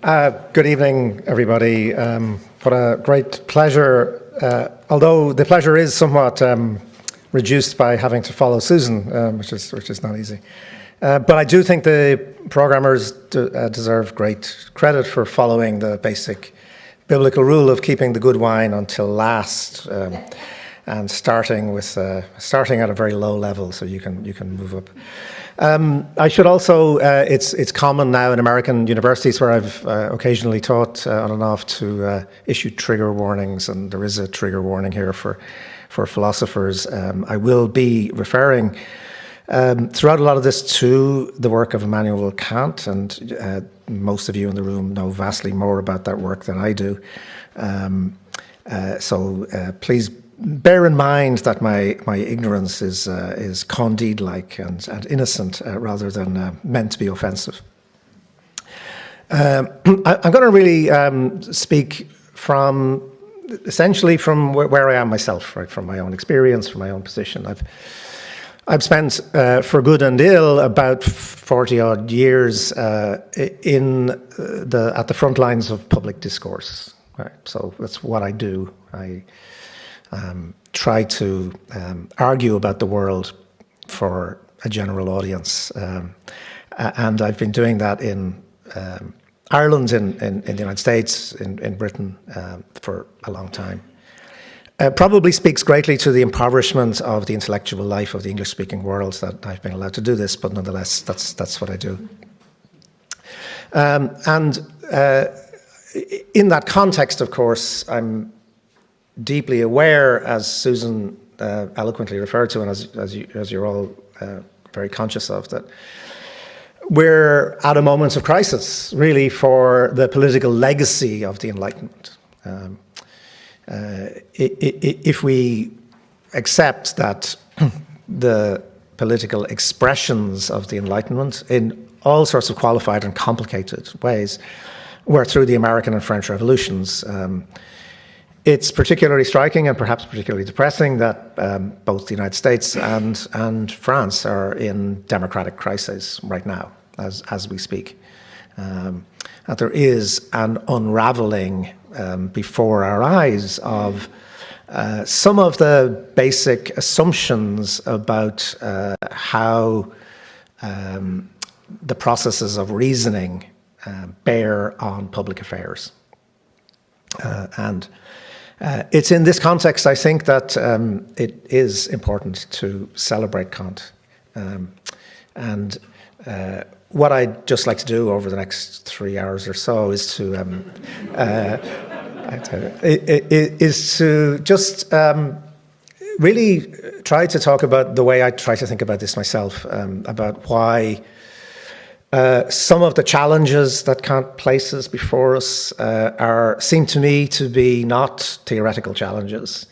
Good evening, everybody. What a great pleasure, although the pleasure is somewhat reduced by having to follow Susan, which is not easy. But I do think the programmers deserve great credit for following the basic biblical rule of keeping the good wine until last, and starting at a very low level so you can move up. I should also, it's common now in American universities where I've occasionally taught on and off to issue trigger warnings, and there is a trigger warning here for philosophers. I will be referring throughout a lot of this to the work of Immanuel Kant, and most of you in the room know vastly more about that work than I do. So please bear in mind that my ignorance is Candide-like and innocent rather than meant to be offensive. I'm going to really speak essentially from where I am myself, right, from my own experience, from my own position. I've spent, for good and ill, about 40-odd years at the front lines of public discourse. Right? So that's what I do. I try to argue about the world for a general audience. And I've been doing that in Ireland, in the United States, in Britain, for a long time. Probably speaks greatly to the impoverishment of the intellectual life of the English-speaking world that I've been allowed to do this, but nonetheless, that's what I do. In that context, of course, I'm deeply aware, as Susan eloquently referred to, and as you're all very conscious of, that we're at a moment of crisis, really, for the political legacy of the Enlightenment. If we accept that the political expressions of the Enlightenment in all sorts of qualified and complicated ways were through the American and French revolutions, it's particularly striking and perhaps particularly depressing that both the United States and France are in democratic crisis right now, as we speak. That there is an unraveling before our eyes of some of the basic assumptions about how the processes of reasoning bear on public affairs. It's in this context, I think, that it is important to celebrate Kant. What I'd just like to do over the next 3 hours or so is to just really try to talk about the way I try to think about this myself, about why some of the challenges that Kant places before us seem to me to be not theoretical challenges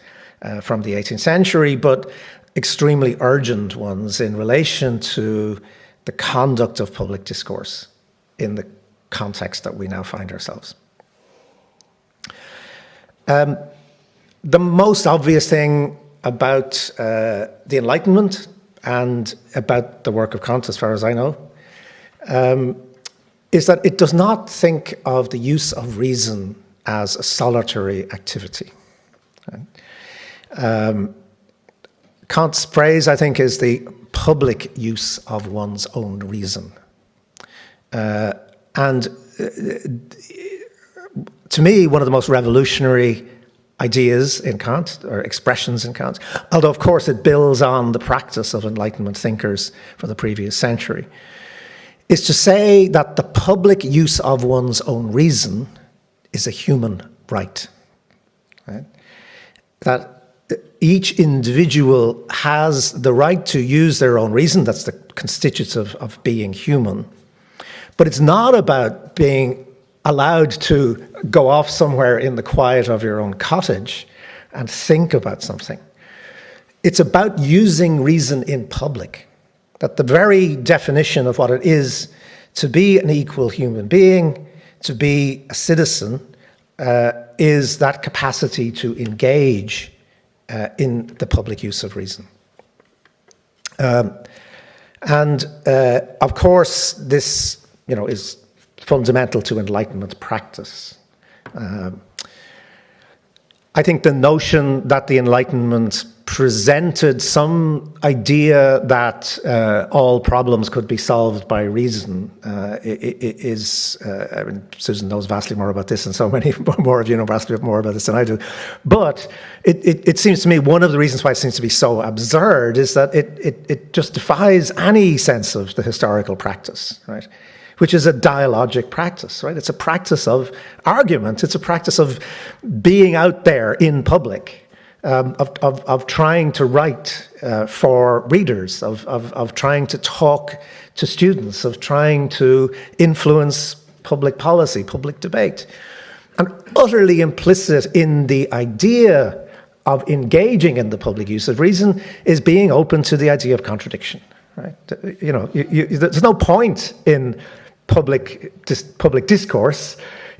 from the 18th century, but extremely urgent ones in relation to the conduct of public discourse in the context that we now find ourselves. The most obvious thing about the Enlightenment and about the work of Kant, as far as I know, is that it does not think of the use of reason as a solitary activity. Right? Kant's phrase, I think, is the public use of one's own reason. And to me, one of the most revolutionary ideas in Kant, or expressions in Kant, although of course it builds on the practice of Enlightenment thinkers from the previous century, is to say that the public use of one's own reason is a human right. Right? That each individual has the right to use their own reason. That's the constitutive of being human. But it's not about being allowed to go off somewhere in the quiet of your own cottage and think about something. It's about using reason in public. That the very definition of what it is to be an equal human being, to be a citizen, is that capacity to engage in the public use of reason. Of course, this is fundamental to Enlightenment practice. I think the notion that the Enlightenment presented some idea that all problems could be solved by reason is, I mean, Susan knows vastly more about this, and so many more of you know vastly more about this than I do. But it seems to me one of the reasons why it seems to be so absurd is that it just defies any sense of the historical practice, right? Which is a dialogic practice, right? It's a practice of argument. It's a practice of being out there in public, of trying to write for readers, of trying to talk to students, of trying to influence public policy, public debate. And utterly implicit in the idea of engaging in the public use of reason is being open to the idea of contradiction, right? You know, there's no point in public discourse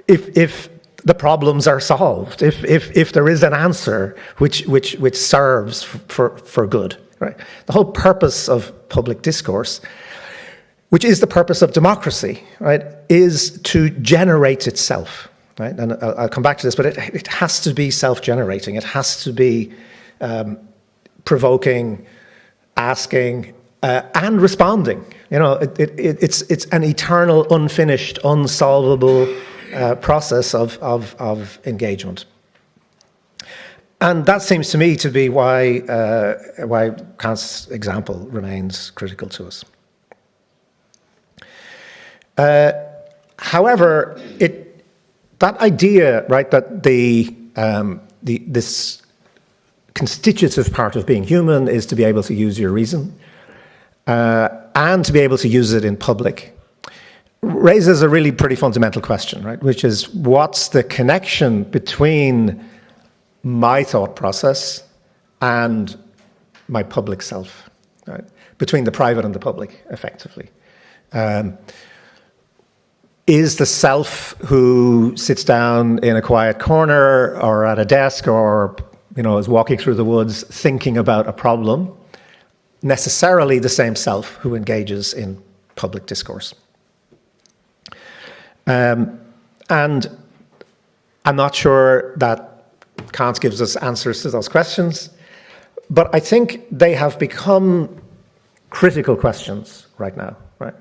if the problems are solved, if there is an answer which serves for good, right? The whole purpose of public discourse, which is the purpose of democracy, right, is to generate itself, right? And I'll come back to this, but it has to be self-generating. It has to be provoking, asking, and responding. You know, it's an eternal, unfinished, unsolvable process of engagement. And that seems to me to be why Kant's example remains critical to us. However, that idea, right, that this constitutive part of being human is to be able to use your reason, and to be able to use it in public, raises a really pretty fundamental question, right? Which is, what's the connection between my thought process and my public self, right? Between the private and the public, effectively. Is the self who sits down in a quiet corner or at a desk or, you know, is walking through the woods thinking about a problem necessarily the same self who engages in public discourse? And I'm not sure that Kant gives us answers to those questions, but I think they have become critical questions right now, right?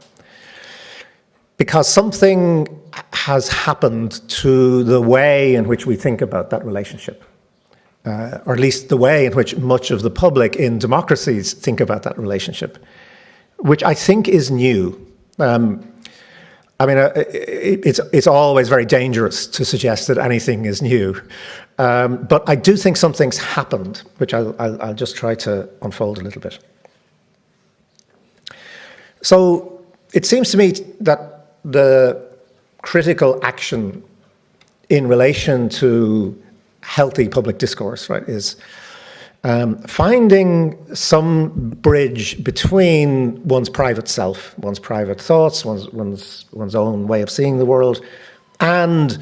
Because something has happened to the way in which we think about that relationship. Or at least the way in which much of the public in democracies think about that relationship, which I think is new. I mean, it's always very dangerous to suggest that anything is new, but I do think something's happened, which I'll just try to unfold a little bit. So it seems to me that the critical action in relation to healthy public discourse, right, is finding some bridge between one's private self, one's private thoughts, one's own way of seeing the world, and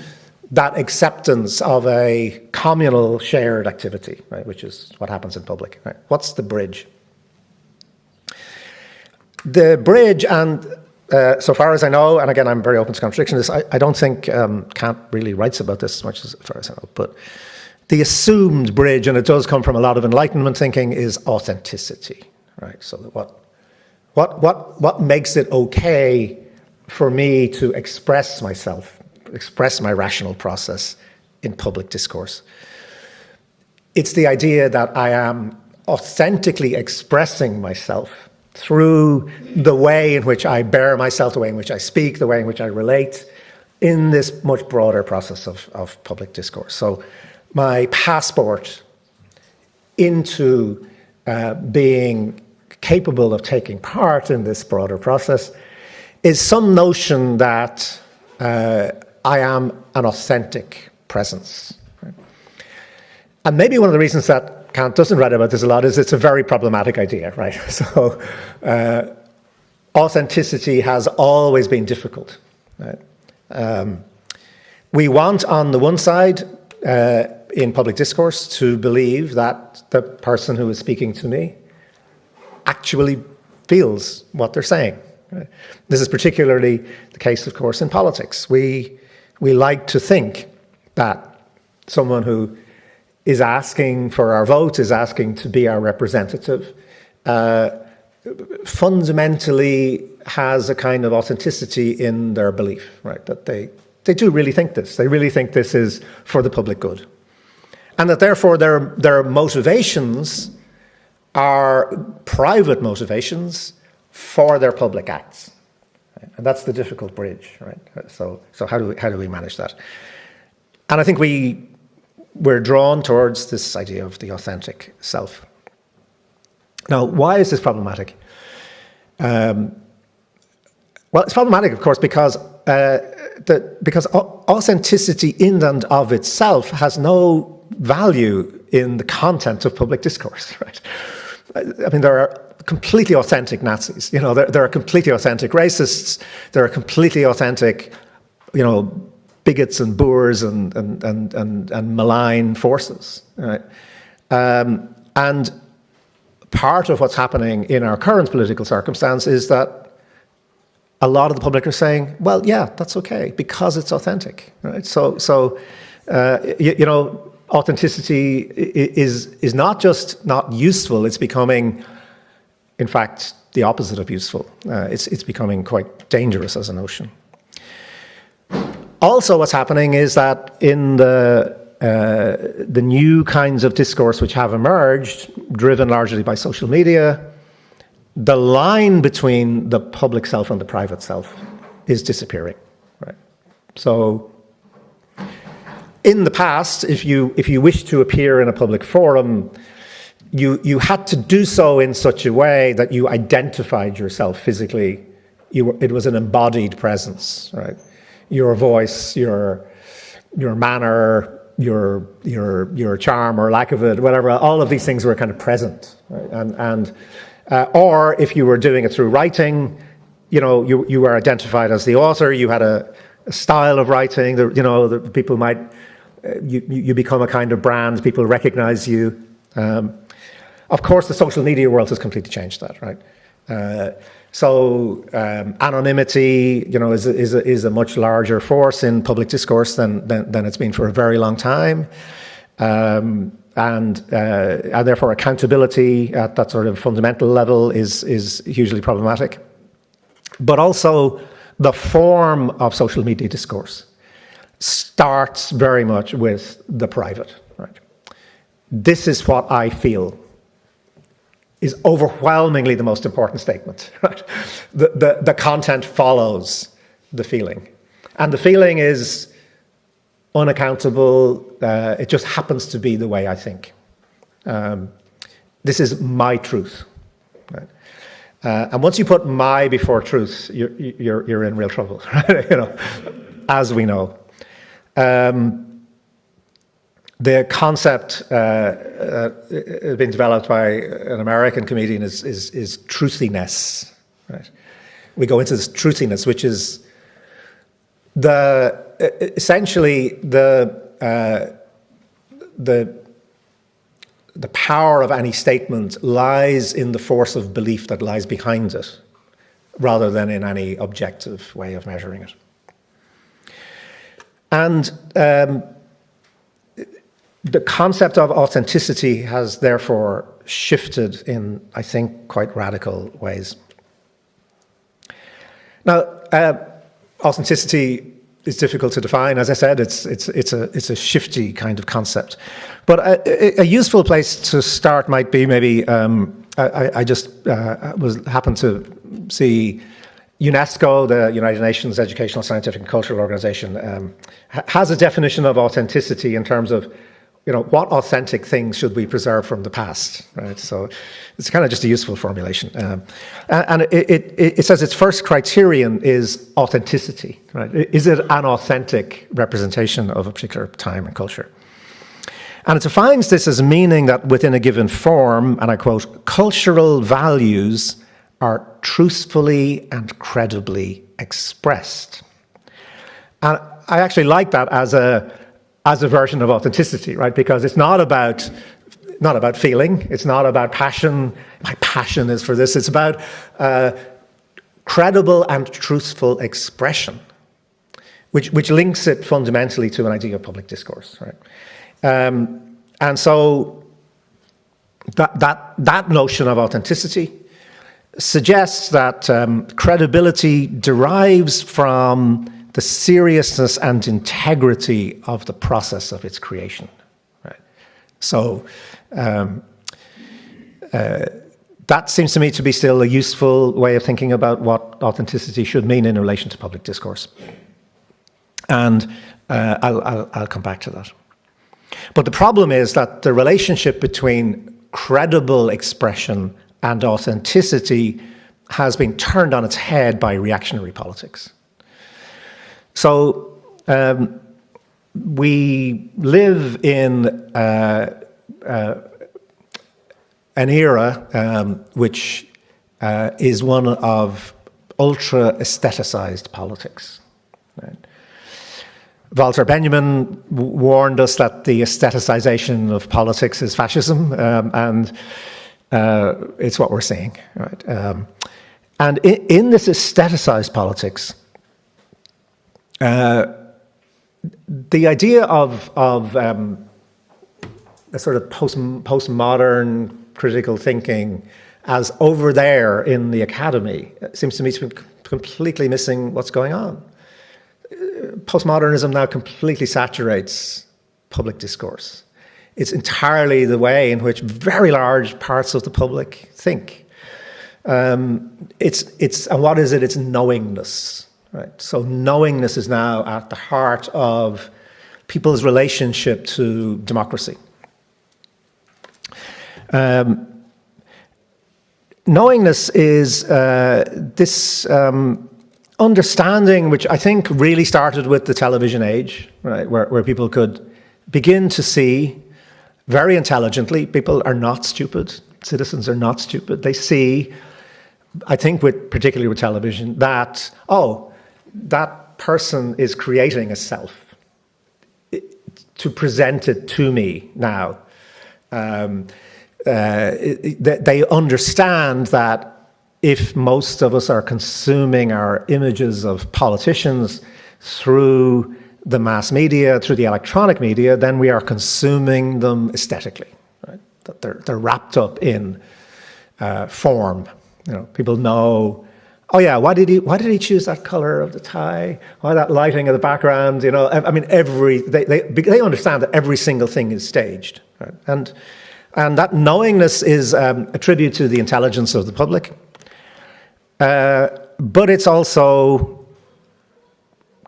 that acceptance of a communal shared activity, right, which is what happens in public, right? What's the bridge? The bridge, and so far as I know, and again, I'm very open to contradiction, I don't think Kant really writes about this as much as far as I know, but the assumed bridge, and it does come from a lot of Enlightenment thinking, is authenticity, right? So what makes it okay for me to express myself, express my rational process in public discourse? It's the idea that I am authentically expressing myself through the way in which I bear myself, the way in which I speak, the way in which I relate, in this much broader process of public discourse. So my passport into being capable of taking part in this broader process is some notion that I am an authentic presence. Right? And maybe one of the reasons that Kant doesn't write about this a lot is it's a very problematic idea, right? So authenticity has always been difficult. Right? We want, on the one side, in public discourse, to believe that the person who is speaking to me actually feels what they're saying, Right? This is particularly the case, of course, in politics. We like to think that someone who is asking for our vote, is asking to be our representative, fundamentally has a kind of authenticity in their belief, right? That they do really think this. They really think this is for the public good. And that therefore their motivations are private motivations for their public acts. Right? And that's the difficult bridge, right? So how do we manage that? And I think we're drawn towards this idea of the authentic self. Now, why is this problematic? Well, it's problematic, of course, because authenticity in and of itself has no value in the content of public discourse, right? I mean, there are completely authentic Nazis. There are completely authentic racists. There are completely authentic, bigots and boors and malign forces, right? And part of what's happening in our current political circumstance is that a lot of the public are saying, well, yeah, that's okay, because it's authentic, right? So authenticity is not just not useful, it's becoming, in fact, the opposite of useful. It's becoming quite dangerous as a notion. Also, what's happening is that in the new kinds of discourse which have emerged, driven largely by social media, the line between the public self and the private self is disappearing. Right? So, in the past, if you wished to appear in a public forum, you had to do so in such a way that you identified yourself physically. It was an embodied presence, right? Your voice, your manner, your charm or lack of it, whatever. All of these things were kind of present, right? Or if you were doing it through writing, you were identified as the author. You had a style of writing. The people might you become a kind of brand. People recognize you. Of course, the social media world has completely changed that, right? So anonymity, is a much larger force in public discourse than it's been for a very long time, and therefore accountability at that sort of fundamental level is hugely problematic. But also, the form of social media discourse starts very much with the private. Right? This is what I feel. Is overwhelmingly the most important statement. Right? The content follows the feeling. And the feeling is unaccountable. It just happens to be the way I think. This is my truth. Right? And once you put my before truth, you're in real trouble, right? As we know. The concept being developed by an American comedian is truthiness. Right? We go into this truthiness, which is essentially the power of any statement lies in the force of belief that lies behind it, rather than in any objective way of measuring it. And the concept of authenticity has therefore shifted in, I think, quite radical ways. Now, authenticity is difficult to define. As I said, it's a shifty kind of concept. But a useful place to start might be maybe I just happened to see UNESCO, the United Nations Educational, Scientific and Cultural Organization, has a definition of authenticity in terms of what authentic things should we preserve from the past, right? So it's kind of just a useful formulation. And it says its first criterion is authenticity, right? Is it an authentic representation of a particular time and culture? And it defines this as meaning that within a given form, and I quote, cultural values are truthfully and credibly expressed. And I actually like that as a version of authenticity, right? Because it's not about feeling. It's not about passion. My passion is for this. It's about credible and truthful expression, which links it fundamentally to an idea of public discourse, right? And so that notion of authenticity suggests that credibility derives from the seriousness and integrity of the process of its creation, right? So that seems to me to be still a useful way of thinking about what authenticity should mean in relation to public discourse. And I'll come back to that. But the problem is that the relationship between credible expression and authenticity has been turned on its head by reactionary politics. So we live in an era which is one of ultra-aestheticized politics. Right? Walter Benjamin warned us that the aestheticization of politics is fascism, and it's what we're seeing. Right? And in this aestheticized politics, the idea of a sort of postmodern critical thinking as over there in the academy seems to me to be completely missing what's going on. Postmodernism now completely saturates public discourse. It's entirely the way in which very large parts of the public think. And what is it? It's knowingness, right? So knowingness is now at the heart of people's relationship to democracy. Knowingness is this understanding, which I think really started with the television age, right, where people could begin to see very intelligently. People are not stupid. Citizens are not stupid. They see, I think, particularly with television, that, oh, that person is creating a self to present it to me now. They understand that if most of us are consuming our images of politicians through the mass media, through the electronic media, then we are consuming them aesthetically. Right? That they're wrapped up in form. You know, people know, oh yeah, why did he choose that color of the tie? Why that lighting of the background? You know, I mean, they understand that every single thing is staged, right? And that knowingness is a tribute to the intelligence of the public. But it's also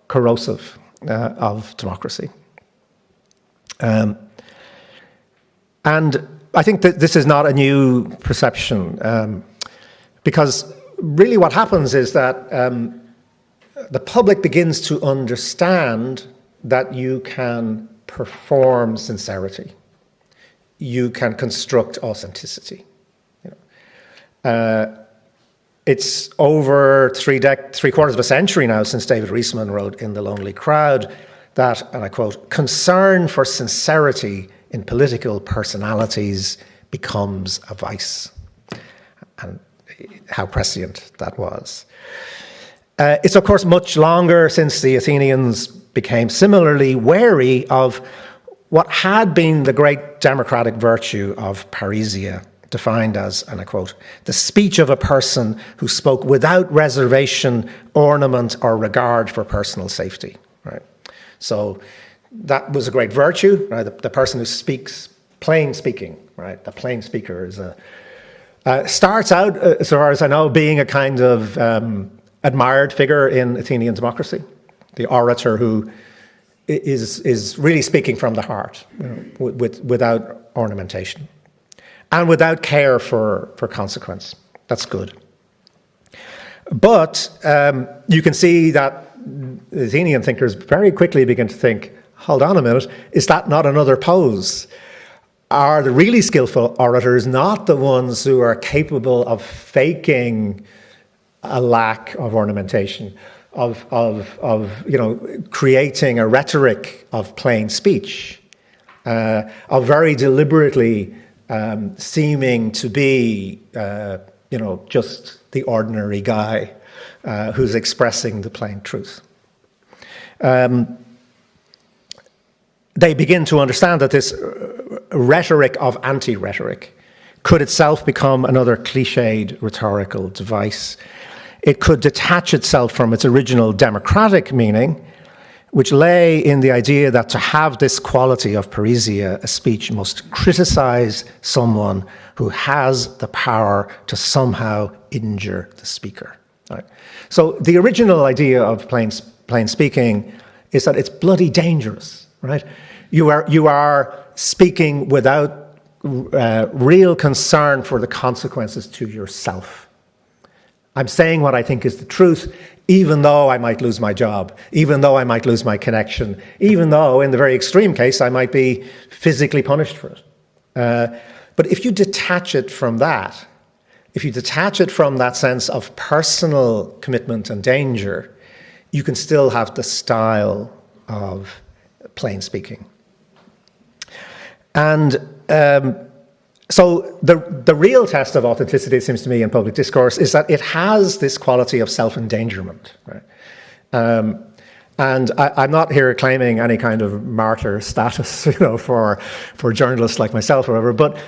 corrosive of democracy. And I think that this is not a new perception, because really what happens is that the public begins to understand that you can perform sincerity. You can construct authenticity. You know. It's over three quarters of a century now since David Reisman wrote in The Lonely Crowd that, and I quote, concern for sincerity in political personalities becomes a vice. And how prescient that was. It's of course much longer since the Athenians became similarly wary of what had been the great democratic virtue of parrhesia, defined as, and I quote, the speech of a person who spoke without reservation, ornament, or regard for personal safety. Right. So that was a great virtue. Right? The person who speaks plain speaking. Right. The plain speaker is starts out, as far as I know, being a kind of admired figure in Athenian democracy. The orator who is really speaking from the heart, you know, without ornamentation. And without care for consequence. That's good. But you can see that the Athenian thinkers very quickly begin to think, hold on a minute, is that not another pose? Are the really skillful orators not the ones who are capable of faking a lack of ornamentation, of you know, creating a rhetoric of plain speech, of very deliberately seeming to be, you know, just the ordinary guy, who's expressing the plain truth. They begin to understand that this rhetoric of anti-rhetoric could itself become another cliched rhetorical device. It could detach itself from its original democratic meaning, which lay in the idea that to have this quality of parrhesia, a speech must criticize someone who has the power to somehow injure the speaker. Right? So the original idea of plain speaking is that it's bloody dangerous. Right? You are speaking without real concern for the consequences to yourself. I'm saying what I think is the truth, even though I might lose my job, even though I might lose my connection, even though, in the very extreme case, I might be physically punished for it. But if you detach it from that, if you detach it from that sense of personal commitment and danger, you can still have the style of plain speaking. And so the real test of authenticity, it seems to me, in public discourse is that it has this quality of self-endangerment. Right? And I'm not here claiming any kind of martyr status, for journalists like myself or whatever, but,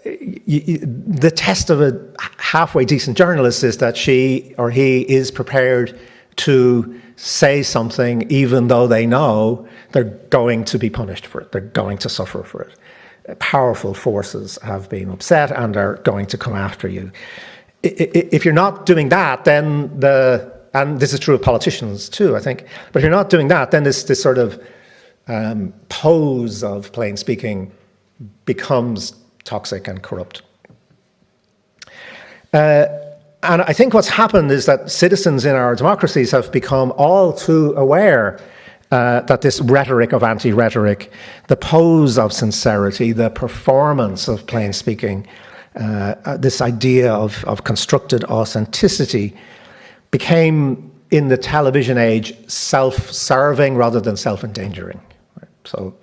the test of a halfway decent journalist is that she or he is prepared to say something even though they know they're going to be punished for it, they're going to suffer for it. Powerful forces have been upset and are going to come after you. If you're not doing that, then and this is true of politicians too, I think, but if you're not doing that, then this sort of pose of plain speaking becomes toxic and corrupt. And I think what's happened is that citizens in our democracies have become all too aware that this rhetoric of anti-rhetoric, the pose of sincerity, the performance of plain speaking, this idea of constructed authenticity became, in the television age, self-serving rather than self-endangering. Right? So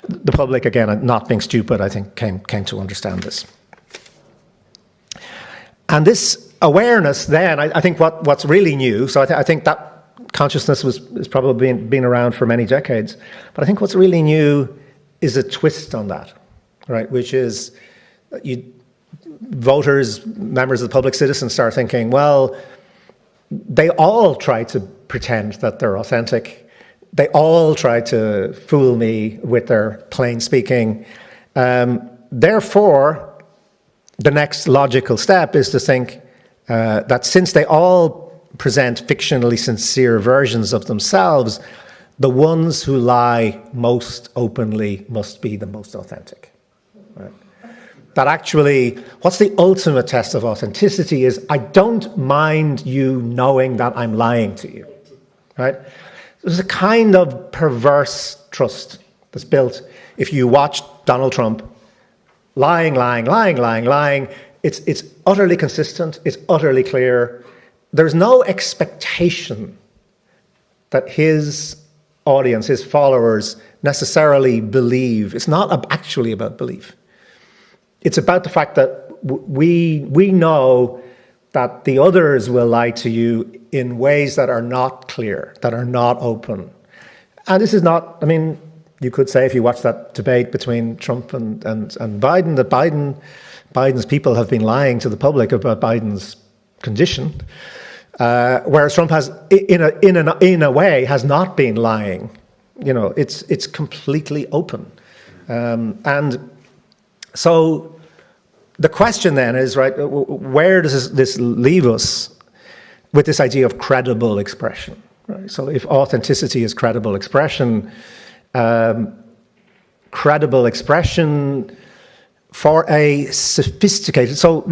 the public, again, not being stupid, I think, came to understand this. And this awareness then, I think what's really new, so I think that consciousness has probably been around for many decades, but I think what's really new is a twist on that, right? Which is voters, members of the public, citizens start thinking, well, they all try to pretend that they're authentic. They all try to fool me with their plain speaking. Therefore, the next logical step is to think that since they all present fictionally sincere versions of themselves, the ones who lie most openly must be the most authentic. Right? That actually, what's the ultimate test of authenticity is, I don't mind you knowing that I'm lying to you. Right? There's a kind of perverse trust that's built. If you watch Donald Trump lying, it's utterly consistent, it's utterly clear. There's no expectation that his audience, his followers, necessarily believe. It's not actually about belief. It's about the fact that we know that the others will lie to you in ways that are not clear, that are not open. And this is not, I mean, you could say if you watch that debate between Trump and Biden, that Biden's people have been lying to the public about Biden's condition, whereas Trump has, in a way, has not been lying. It's completely open, and so the question then is, right, where does this leave us with this idea of credible expression? Right? So if authenticity is credible expression for a sophisticated, so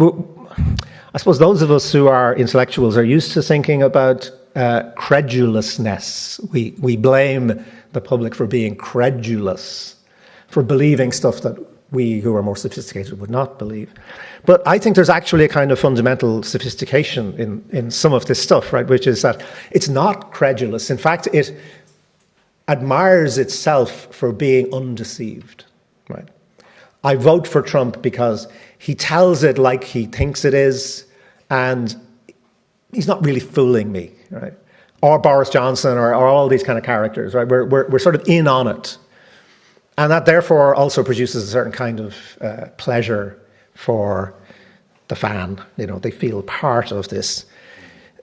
I suppose those of us who are intellectuals are used to thinking about credulousness. We blame the public for being credulous, for believing stuff that we who are more sophisticated would not believe. But I think there's actually a kind of fundamental sophistication in some of this stuff, right? Which is that it's not credulous. In fact, it admires itself for being undeceived, right? I vote for Trump because he tells it like he thinks it is, and he's not really fooling me, right? Or Boris Johnson, or all these kind of characters, right? We're sort of in on it. And that therefore also produces a certain kind of pleasure for the fan. You know, they feel part of this.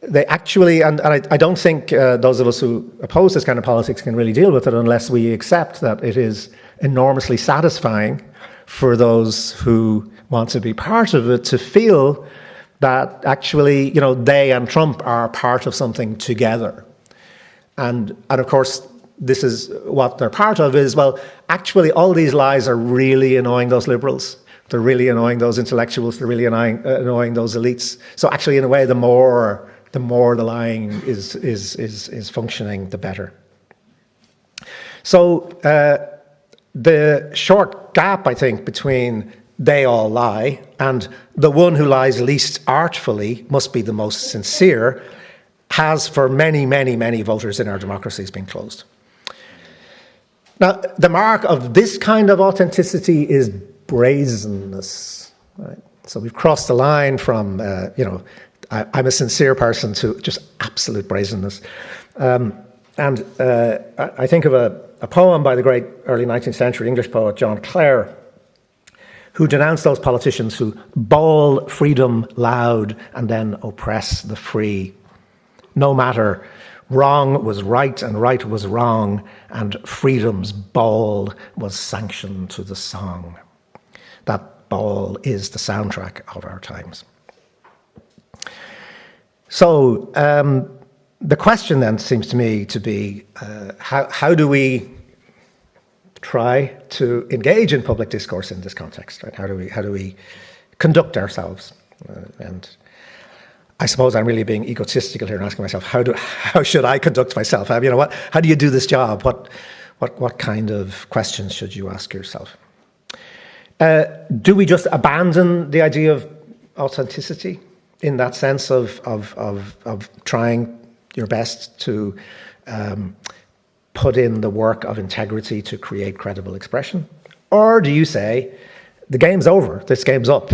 They actually, and I don't think those of us who oppose this kind of politics can really deal with it unless we accept that it is enormously satisfying for those who want to be part of it to feel that actually, you know, they and Trump are part of something together. And of course, this is what they're part of is, well, actually all these lies are really annoying those liberals. They're really annoying those intellectuals. They're really annoying those elites. So actually, in a way, the more the lying is functioning, the better. So the short gap, I think, between they all lie and the one who lies least artfully must be the most sincere has for many, many, many voters in our democracies been closed. Now, the mark of this kind of authenticity is brazenness. Right? So we've crossed the line from, I'm a sincere person to just absolute brazenness. I think of a poem by the great early 19th century English poet John Clare, who denounced those politicians who bawl freedom loud and then oppress the free. No matter, wrong was right and right was wrong, and freedom's bawl was sanction to the song. That bawl is the soundtrack of our times. So the question then seems to me to be, how do we try to engage in public discourse in this context? Right? How do we conduct ourselves? And I suppose I'm really being egotistical here and asking myself, how should I conduct myself? How do you do this job? What kind of questions should you ask yourself? Do we just abandon the idea of authenticity in that sense of trying your best to put in the work of integrity to create credible expression? Or do you say, the game's over, this game's up,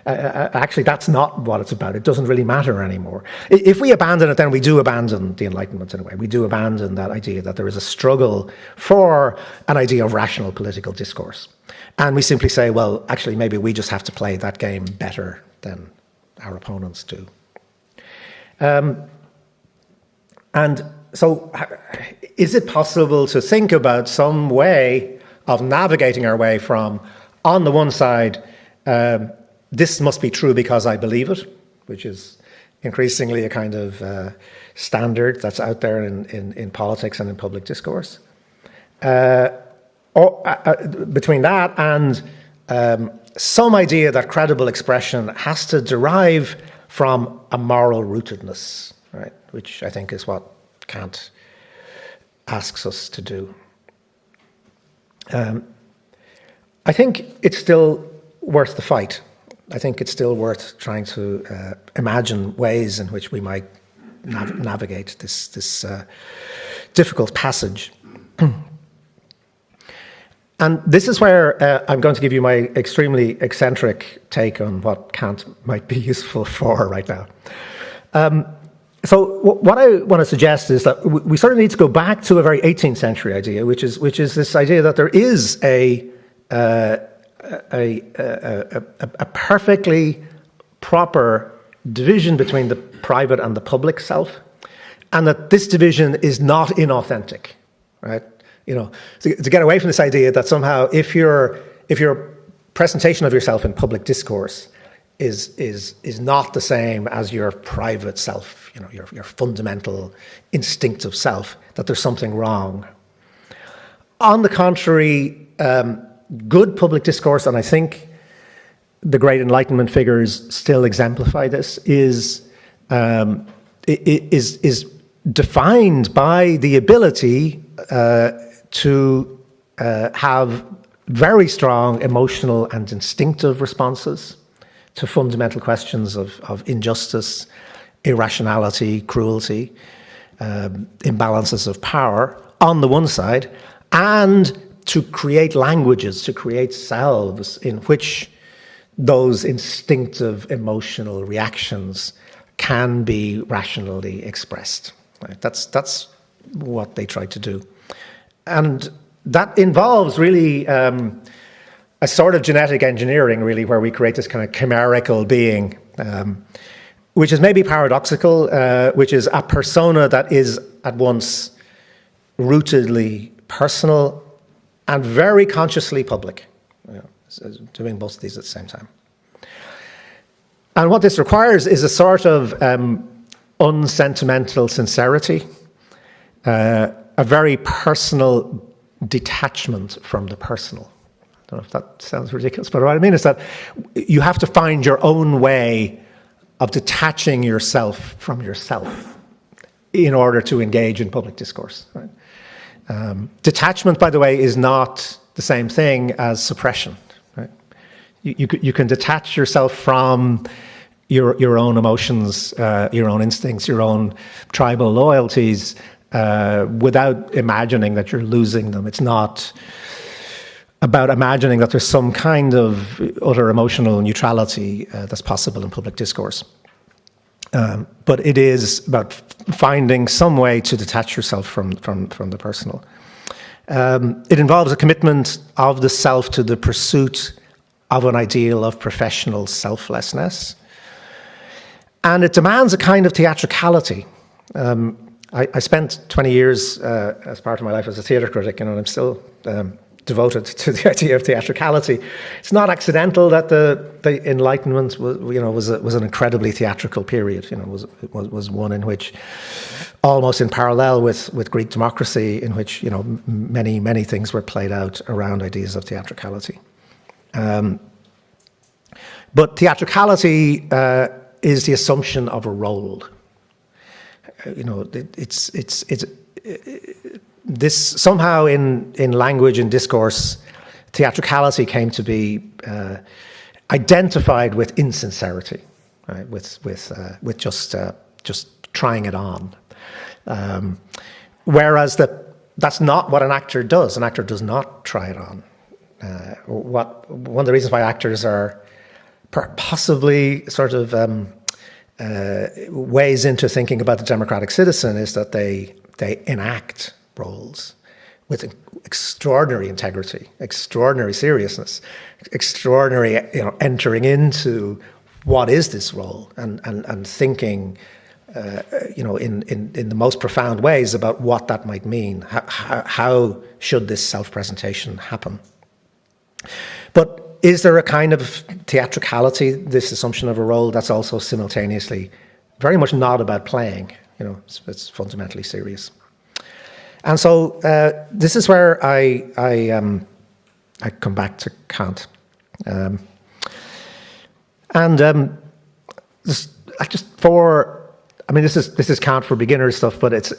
actually that's not what it's about, it doesn't really matter anymore. If we abandon it, then we do abandon the Enlightenment in a way. We do abandon that idea that there is a struggle for an idea of rational political discourse. And we simply say, well, actually maybe we just have to play that game better than our opponents do. And so is it possible to think about some way of navigating our way from, on the one side, this must be true because I believe it, which is increasingly a kind of standard that's out there in politics and in public discourse. Between that and some idea that credible expression has to derive from a moral rootedness, right? Which I think is what Kant asks us to do. I think it's still worth the fight. I think it's still worth trying to imagine ways in which we might navigate this difficult passage. And this is where I'm going to give you my extremely eccentric take on what Kant might be useful for right now. So what I want to suggest is that we sort of need to go back to a very 18th century idea, which is this idea that there is a perfectly proper division between the private and the public self, and that this division is not inauthentic, right? To get away from this idea that somehow if your presentation of yourself in public discourse is not the same as your private self, your fundamental instinctive self, that there's something wrong. On the contrary, good public discourse, and I think the great Enlightenment figures still exemplify this, is defined by the ability to have very strong emotional and instinctive responses to fundamental questions of injustice, irrationality, cruelty, imbalances of power on the one side, and to create languages, to create selves in which those instinctive emotional reactions can be rationally expressed. Right? That's what they try to do. And that involves really a sort of genetic engineering, really, where we create this kind of chimerical being, which is maybe paradoxical, which is a persona that is at once rootedly personal and very consciously public, doing both of these at the same time. And what this requires is a sort of unsentimental sincerity, a very personal detachment from the personal. I don't know if that sounds ridiculous, but what I mean is that you have to find your own way of detaching yourself from yourself in order to engage in public discourse. Right? Detachment, by the way, is not the same thing as suppression. Right? You can detach yourself from your own emotions, your own instincts, your own tribal loyalties, without imagining that you're losing them. It's not about imagining that there's some kind of utter emotional neutrality that's possible in public discourse. But it is about finding some way to detach yourself from the personal. It involves a commitment of the self to the pursuit of an ideal of professional selflessness. And it demands a kind of theatricality. I spent 20 years as part of my life as a theatre critic, and I'm still devoted to the idea of theatricality. It's not accidental that the Enlightenment was an incredibly theatrical period. Was one in which, almost in parallel with Greek democracy, in which many things were played out around ideas of theatricality. But theatricality is the assumption of a role. This somehow in language and discourse, theatricality came to be identified with insincerity, right? With just trying it on, whereas that's not what an actor does. An actor does not try it on. One of the reasons why actors are possibly sort of ways into thinking about the democratic citizen is that they enact roles with extraordinary integrity, extraordinary seriousness, extraordinary entering into what is this role and thinking in the most profound ways about what that might mean. How should this self-presentation happen? But is there a kind of theatricality, this assumption of a role, that's also simultaneously very much not about playing? It's fundamentally serious. And so this is where I come back to Kant, this is Kant for beginners stuff, but it's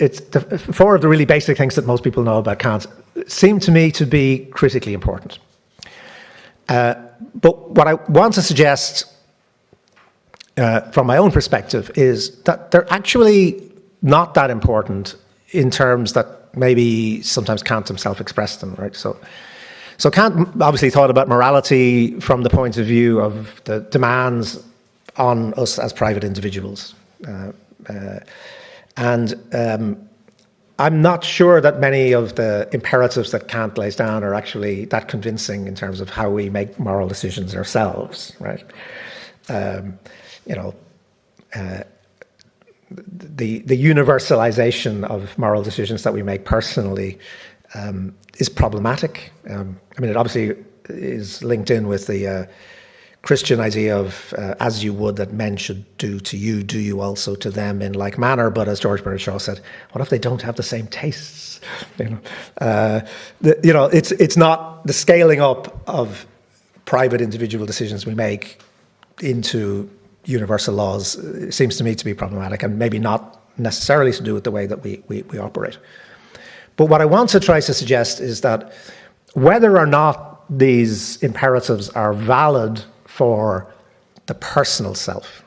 four of the really basic things that most people know about Kant seem to me to be critically important. But what I want to suggest from my own perspective is that they're actually not that important in terms that maybe sometimes Kant himself expressed them, right? So Kant obviously thought about morality from the point of view of the demands on us as private individuals. I'm not sure that many of the imperatives that Kant lays down are actually that convincing in terms of how we make moral decisions ourselves, right? The universalization of moral decisions that we make personally is problematic. It obviously is linked in with the Christian idea of as you would that men should do to you, do you also to them in like manner. But as George Bernard Shaw said, what if they don't have the same tastes? It's not the scaling up of private individual decisions we make into universal laws. It seems to me to be problematic, and maybe not necessarily to do with the way that we operate. But what I want to try to suggest is that whether or not these imperatives are valid for the personal self,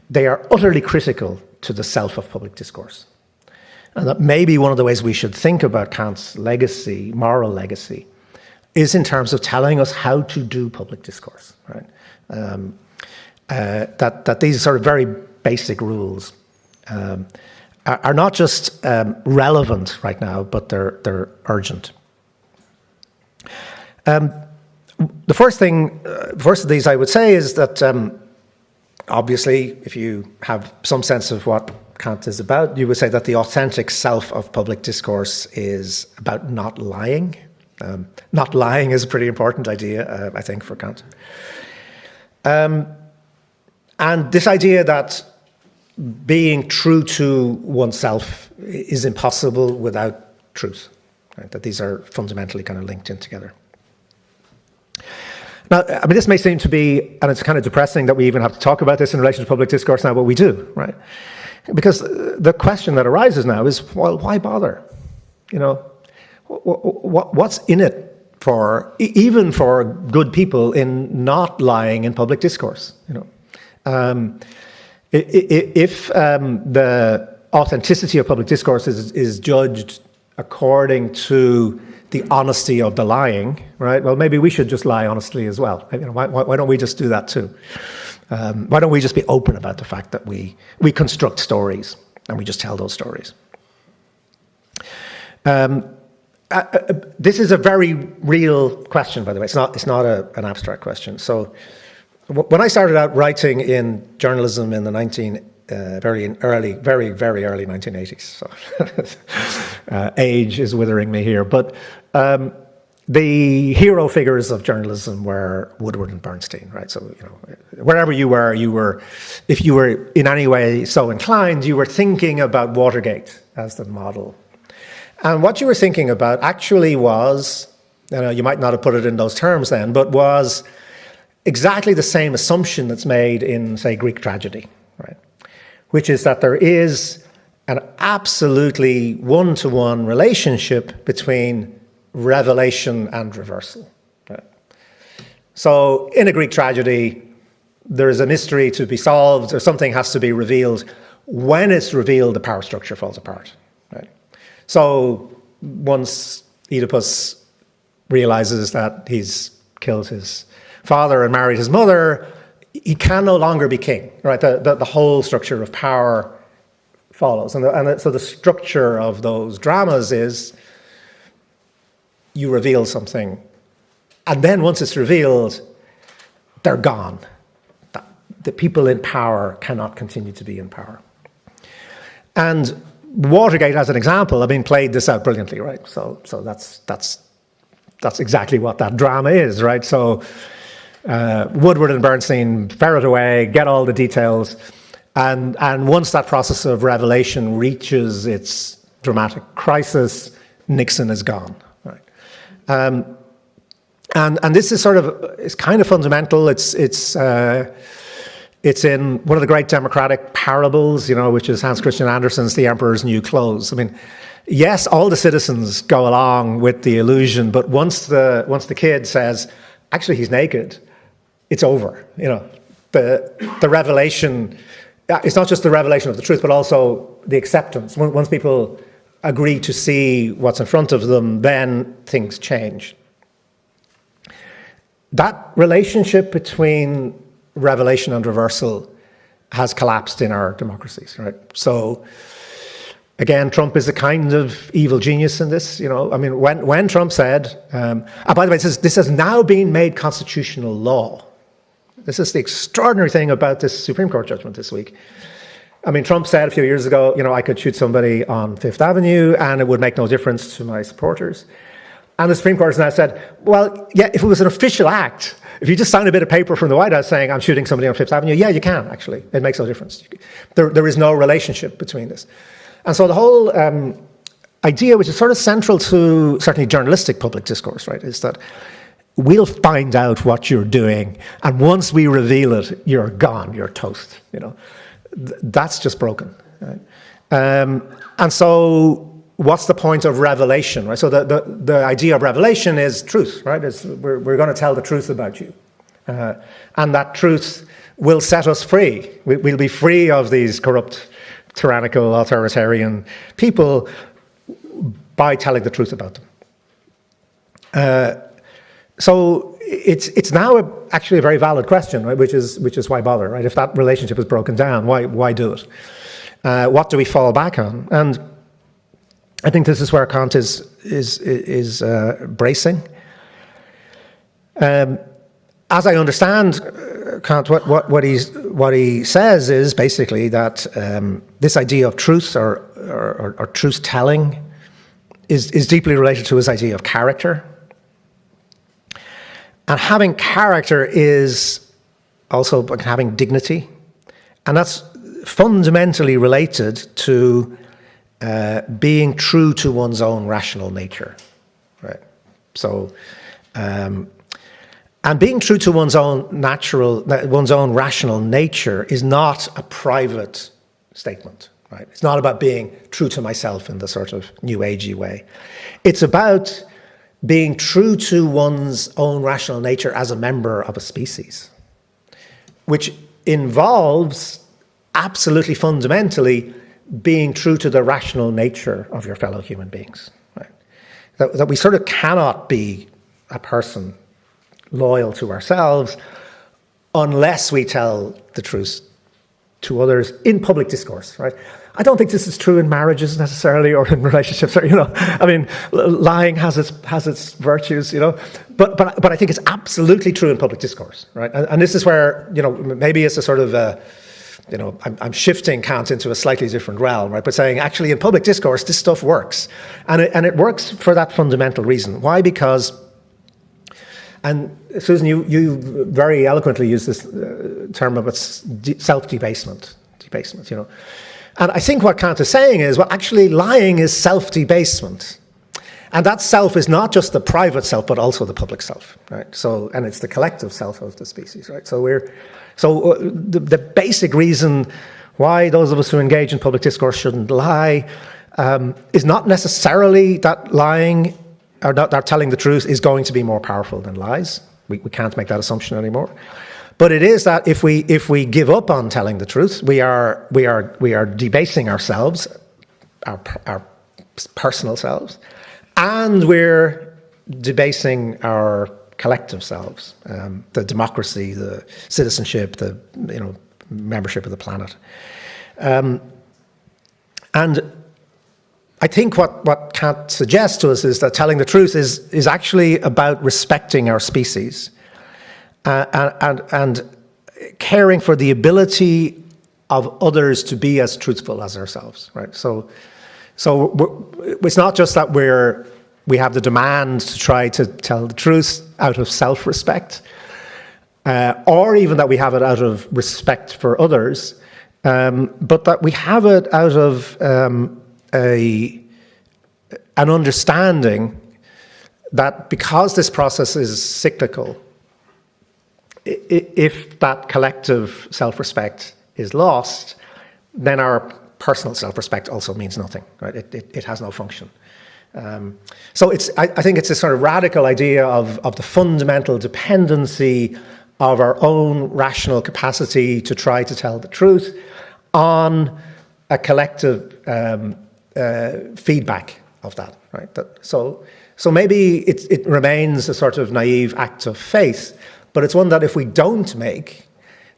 they are utterly critical to the self of public discourse. And that maybe one of the ways we should think about Kant's legacy, moral legacy, is in terms of telling us how to do public discourse, right? That these sort of very basic rules are not just relevant right now, but they're urgent. The first of these I would say is that obviously, if you have some sense of what Kant is about, you would say that the authentic self of public discourse is about not lying. Not lying is a pretty important idea, I think, for Kant. And this idea that being true to oneself is impossible without truth, right? That these are fundamentally kind of linked in together. Now, I mean, this may seem to be, and it's kind of depressing that we even have to talk about this in relation to public discourse now, but we do, right? Because the question that arises now is, well, why bother? You know, what's in it for, even for good people, in not lying in public discourse? You know, if the authenticity of public discourse is judged according to the honesty of the lying, right? Well, maybe we should just lie honestly as well. You know, why don't we just do that too? Why don't we just be open about the fact that we construct stories and we just tell those stories? This is a very real question, by the way. It's not an abstract question. So, when I started out writing in journalism in the very early 1980s, so age is withering me here, but the hero figures of journalism were Woodward and Bernstein, right? So, you know, wherever you were, if you were in any way so inclined, you were thinking about Watergate as the model. And what you were thinking about actually was, you might not have put it in those terms then, but was exactly the same assumption that's made in, say, Greek tragedy, right? Which is that there is an absolutely one-to-one relationship between revelation and reversal. Right? So in a Greek tragedy, there is a mystery to be solved, or something has to be revealed. When it's revealed, the power structure falls apart. Right? So once Oedipus realizes that he's killed his father and married his mother, he can no longer be king, right? The whole structure of power follows. So the structure of those dramas is you reveal something, and then once it's revealed, they're gone. The people in power cannot continue to be in power. And Watergate, as an example, I mean, played this out brilliantly, right? So that's exactly what that drama is, right? So Woodward and Bernstein ferret away, get all the details, and once that process of revelation reaches its dramatic crisis, Nixon is gone. Right? And this is it's kind of fundamental. It's in one of the great democratic parables, you know, which is Hans Christian Andersen's The Emperor's New Clothes. I mean, yes, all the citizens go along with the illusion, but once the kid says, actually, he's naked, it's over. You know, the revelation. It's not just the revelation of the truth, but also the acceptance. Once people agree to see what's in front of them, then things change. That relationship between revelation and reversal has collapsed in our democracies, right? So, again, Trump is a kind of evil genius in this. You know, I mean, when Trump said, by the way, this has now been made constitutional law. This is the extraordinary thing about this Supreme Court judgment this week. I mean, Trump said a few years ago, you know, I could shoot somebody on Fifth Avenue and it would make no difference to my supporters. And the Supreme Court has now said, well, yeah, if it was an official act, if you just sign a bit of paper from the White House saying I'm shooting somebody on Fifth Avenue, yeah, you can, actually. It makes no difference. There is no relationship between this. And so the whole idea, which is sort of central to certainly journalistic public discourse, right, is that we'll find out what you're doing, and once we reveal it, you're gone, you're toast. You know, that's just broken. Right? And so, what's the point of revelation? Right. So the idea of revelation is truth. Right. We're going to tell the truth about you, and that truth will set us free. We'll be free of these corrupt, tyrannical, authoritarian people by telling the truth about them. So it's now actually a very valid question, right? Which is why bother, right? If that relationship is broken down, why do it? What do we fall back on? And I think this is where Kant is bracing. As I understand Kant, what he says is basically that this idea of truth or truth telling is deeply related to his idea of character. And having character is also having dignity. And that's fundamentally related to being true to one's own rational nature, right? So, and being true to one's own rational nature is not a private statement, right? It's not about being true to myself in the sort of new agey way. It's about being true to one's own rational nature as a member of a species, which involves absolutely fundamentally being true to the rational nature of your fellow human beings, right? That we sort of cannot be a person loyal to ourselves unless we tell the truth to others in public discourse, right? I don't think this is true in marriages necessarily or in relationships, or, I mean, lying has its virtues, but I think it's absolutely true in public discourse, right? And this is where, maybe it's a sort of I'm shifting Kant into a slightly different realm, right? But saying actually in public discourse, this stuff works. And it works for that fundamental reason. Why? Because, and Susan, you very eloquently used this term of self-debasement, And I think what Kant is saying is, well, actually lying is self-debasement. And that self is not just the private self, but also the public self, right? So, and it's the collective self of the species, right? So the basic reason why those of us who engage in public discourse shouldn't lie is not necessarily that lying or that telling the truth is going to be more powerful than lies. We can't make that assumption anymore. But it is that if we give up on telling the truth, we are debasing ourselves, our personal selves, and we're debasing our collective selves, the democracy, the citizenship, the membership of the planet. And I think what Kant suggests to us is that telling the truth is actually about respecting our species and caring for the ability of others to be as truthful as ourselves, right? So it's not just that we have the demand to try to tell the truth out of self-respect, or even that we have it out of respect for others, but that we have it out of an understanding that because this process is cyclical, if that collective self-respect is lost, then our personal self-respect also means nothing, right? It has no function. So I think it's a sort of radical idea of the fundamental dependency of our own rational capacity to try to tell the truth on a collective feedback of that, right? So maybe it remains a sort of naive act of faith, but it's one that if we don't make,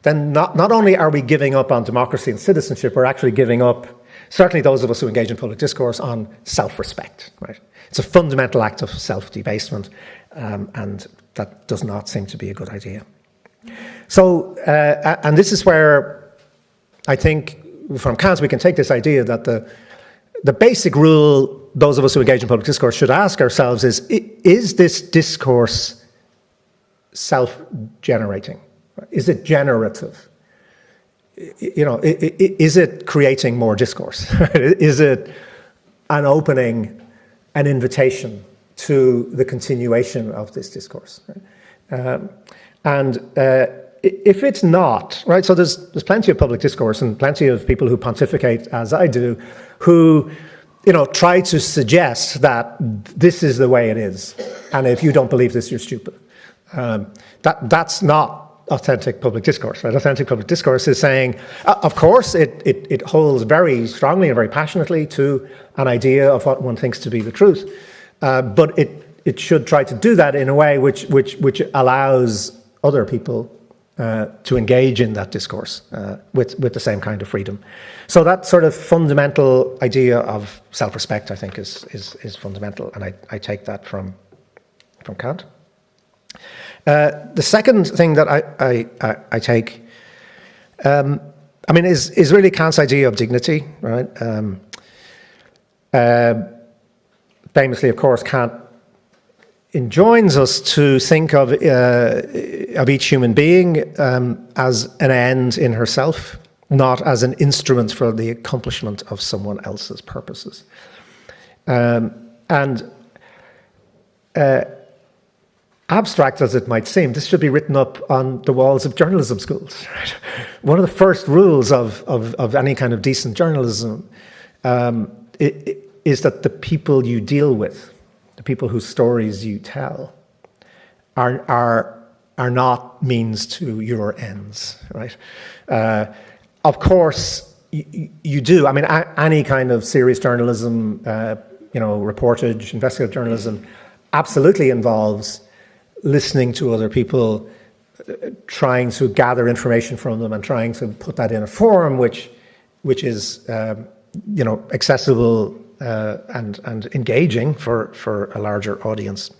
then not only are we giving up on democracy and citizenship, we're actually giving up, certainly those of us who engage in public discourse, on self-respect, right? It's a fundamental act of self-debasement, and that does not seem to be a good idea. So, and this is where I think from Kant we can take this idea that the basic rule those of us who engage in public discourse should ask ourselves is this discourse self-generating? Is it generative? Is it creating more discourse? Is it an opening, an invitation to the continuation of this discourse? Right? If it's not, right, so there's plenty of public discourse and plenty of people who pontificate, as I do, who try to suggest that this is the way it is, and if you don't believe this, you're stupid. That's not authentic public discourse, right? Authentic public discourse is saying, of course, it holds very strongly and very passionately to an idea of what one thinks to be the truth, but it should try to do that in a way which allows other people to engage in that discourse with the same kind of freedom. So that sort of fundamental idea of self-respect, I think, is fundamental, and I take that from Kant. The second thing that I take, I mean, is really Kant's idea of dignity, right? Famously, of course, Kant enjoins us to think of each human being as an end in herself, not as an instrument for the accomplishment of someone else's purposes. Abstract as it might seem, this should be written up on the walls of journalism schools. Right? One of the first rules of any kind of decent journalism is that the people you deal with, the people whose stories you tell, are not means to your ends, right? Of course, you do. I mean, any kind of serious journalism, reportage, investigative journalism, absolutely involves listening to other people, trying to gather information from them, and trying to put that in a form which is accessible and engaging for a larger audience.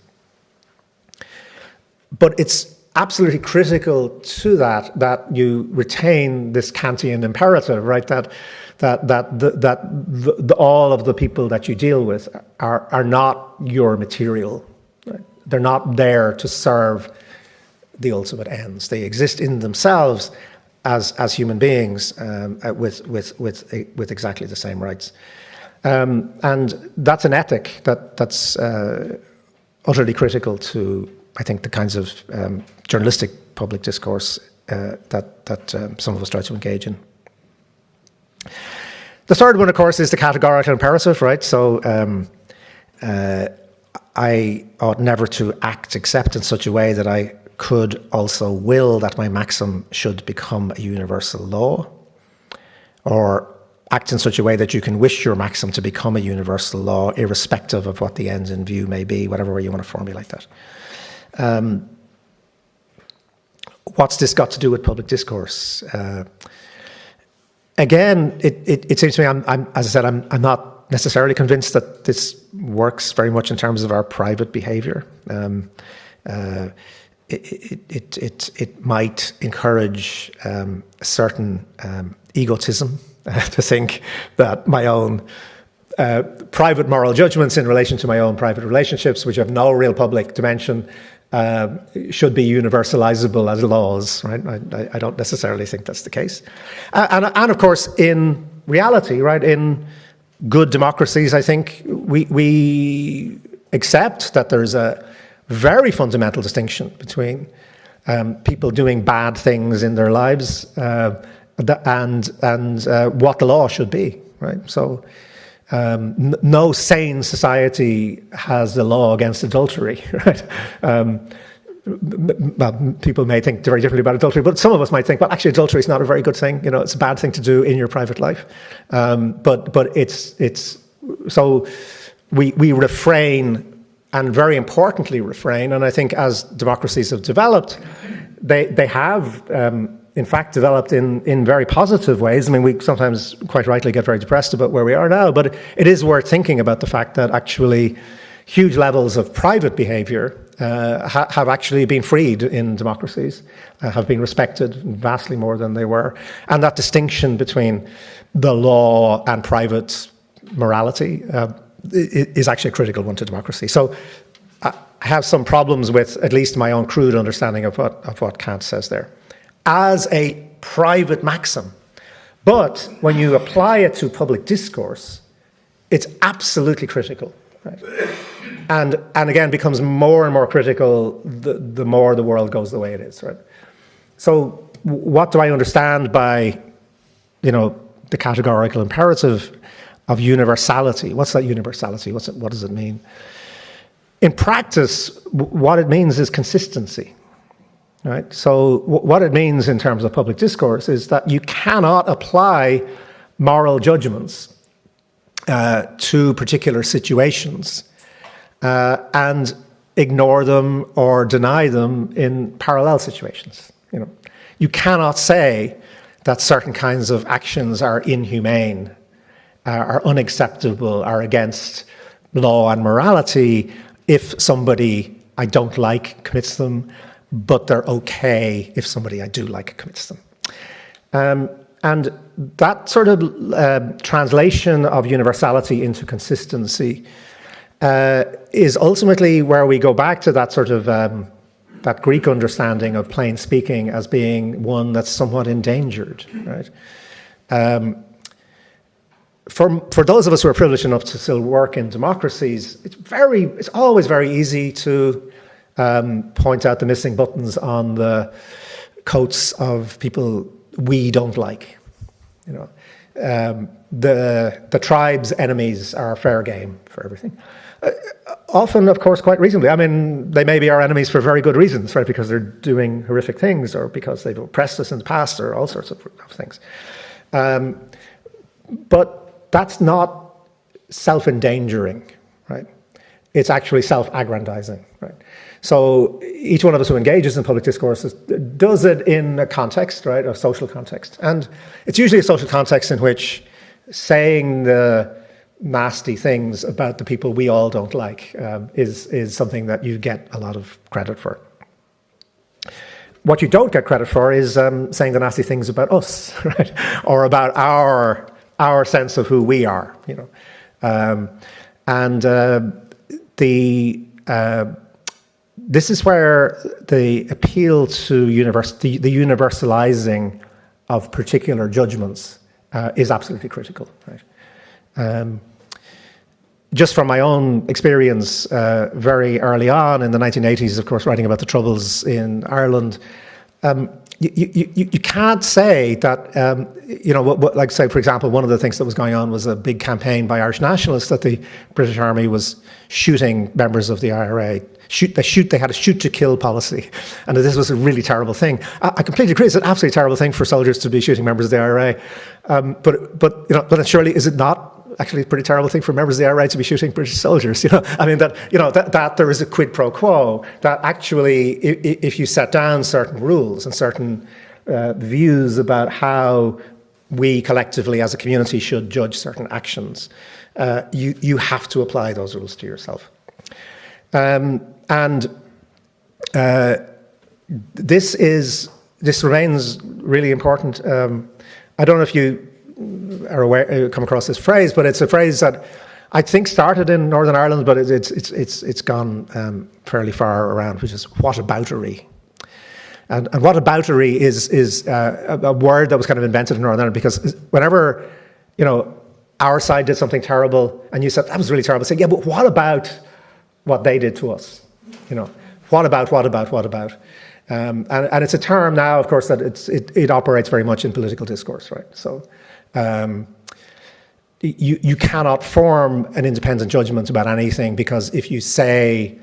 But it's absolutely critical to that you retain this Kantian imperative, right? That all of the people that you deal with are not your material. Right? They're not there to serve the ultimate ends. They exist in themselves as human beings with exactly the same rights. And that's an ethic that's utterly critical to, I think, the kinds of journalistic public discourse that some of us try to engage in. The third one, of course, is the categorical imperative, right? So I ought never to act except in such a way that I could also will that my maxim should become a universal law, or act in such a way that you can wish your maxim to become a universal law, irrespective of what the ends in view may be, whatever way you want to formulate that. What's this got to do with public discourse? Again, it seems to me, as I said, I'm not necessarily convinced that this works very much in terms of our private behaviour. It might encourage a certain egotism to think that my own private moral judgments in relation to my own private relationships, which have no real public dimension, should be universalizable as laws, right? I don't necessarily think that's the case. And of course, in reality, right, in good democracies, I think we accept that there's a very fundamental distinction between people doing bad things in their lives and what the law should be, right? So no sane society has the law against adultery, right? Well, people may think very differently about adultery, but some of us might think, well, actually, adultery is not a very good thing. You know, it's a bad thing to do in your private life. But it's so we refrain, and very importantly refrain. And I think as democracies have developed, they have in fact developed in very positive ways. I mean, we sometimes quite rightly get very depressed about where we are now, but it is worth thinking about the fact that actually huge levels of private behavior have actually been freed in democracies, have been respected vastly more than they were. And that distinction between the law and private morality is actually a critical one to democracy. So I have some problems with at least my own crude understanding of what Kant says there as a private maxim. But when you apply it to public discourse, it's absolutely critical. Right? And again, becomes more and more critical the more the world goes the way it is. Right? So what do I understand by, the categorical imperative of universality? What's that universality? What does it mean? In practice, what it means is consistency. Right? So what it means in terms of public discourse is that you cannot apply moral judgments to particular situations and ignore them or deny them in parallel situations. You cannot say that certain kinds of actions are inhumane, are unacceptable, are against law and morality if somebody I don't like commits them, but they're okay if somebody I do like commits them. And that sort of translation of universality into consistency is ultimately where we go back to that sort of that Greek understanding of plain speaking as being one that's somewhat endangered, right? For those of us who are privileged enough to still work in democracies, it's always very easy to point out the missing buttons on the coats of people we don't like. The tribe's enemies are fair game for everything. Often, of course, quite reasonably. I mean, they may be our enemies for very good reasons, right? Because they're doing horrific things, or because they've oppressed us in the past, or all sorts of things. But that's not self-endangering, right? It's actually self-aggrandizing, right? So each one of us who engages in public discourse does it in a context, right, a social context. And it's usually a social context in which saying the nasty things about the people we all don't like is something that you get a lot of credit for. What you don't get credit for is saying the nasty things about us, right, or about our sense of who we are, this is where the appeal to the universalizing of particular judgments is absolutely critical, right? Just from my own experience, very early on in the 1980s, of course, writing about the Troubles in Ireland, you can't say that, like say, for example, one of the things that was going on was a big campaign by Irish nationalists that the British Army was shooting members of the IRA. They had a shoot-to-kill policy, and this was a really terrible thing. I completely agree; it's an absolutely terrible thing for soldiers to be shooting members of the IRA. But surely is it not actually a pretty terrible thing for members of the IRA to be shooting British soldiers? I mean that there is a quid pro quo. That actually, if you set down certain rules and certain views about how we collectively as a community should judge certain actions, you have to apply those rules to yourself. This remains really important. I don't know if you are aware, come across this phrase, but it's a phrase that I think started in Northern Ireland, but it's gone fairly far around, which is whataboutery. And whataboutery is a word that was kind of invented in Northern Ireland because whenever our side did something terrible and you said that was really terrible, say, yeah, but what about what they did to us? What about? And it's a term now, of course, that it operates very much in political discourse, right? So you cannot form an independent judgment about anything because if you say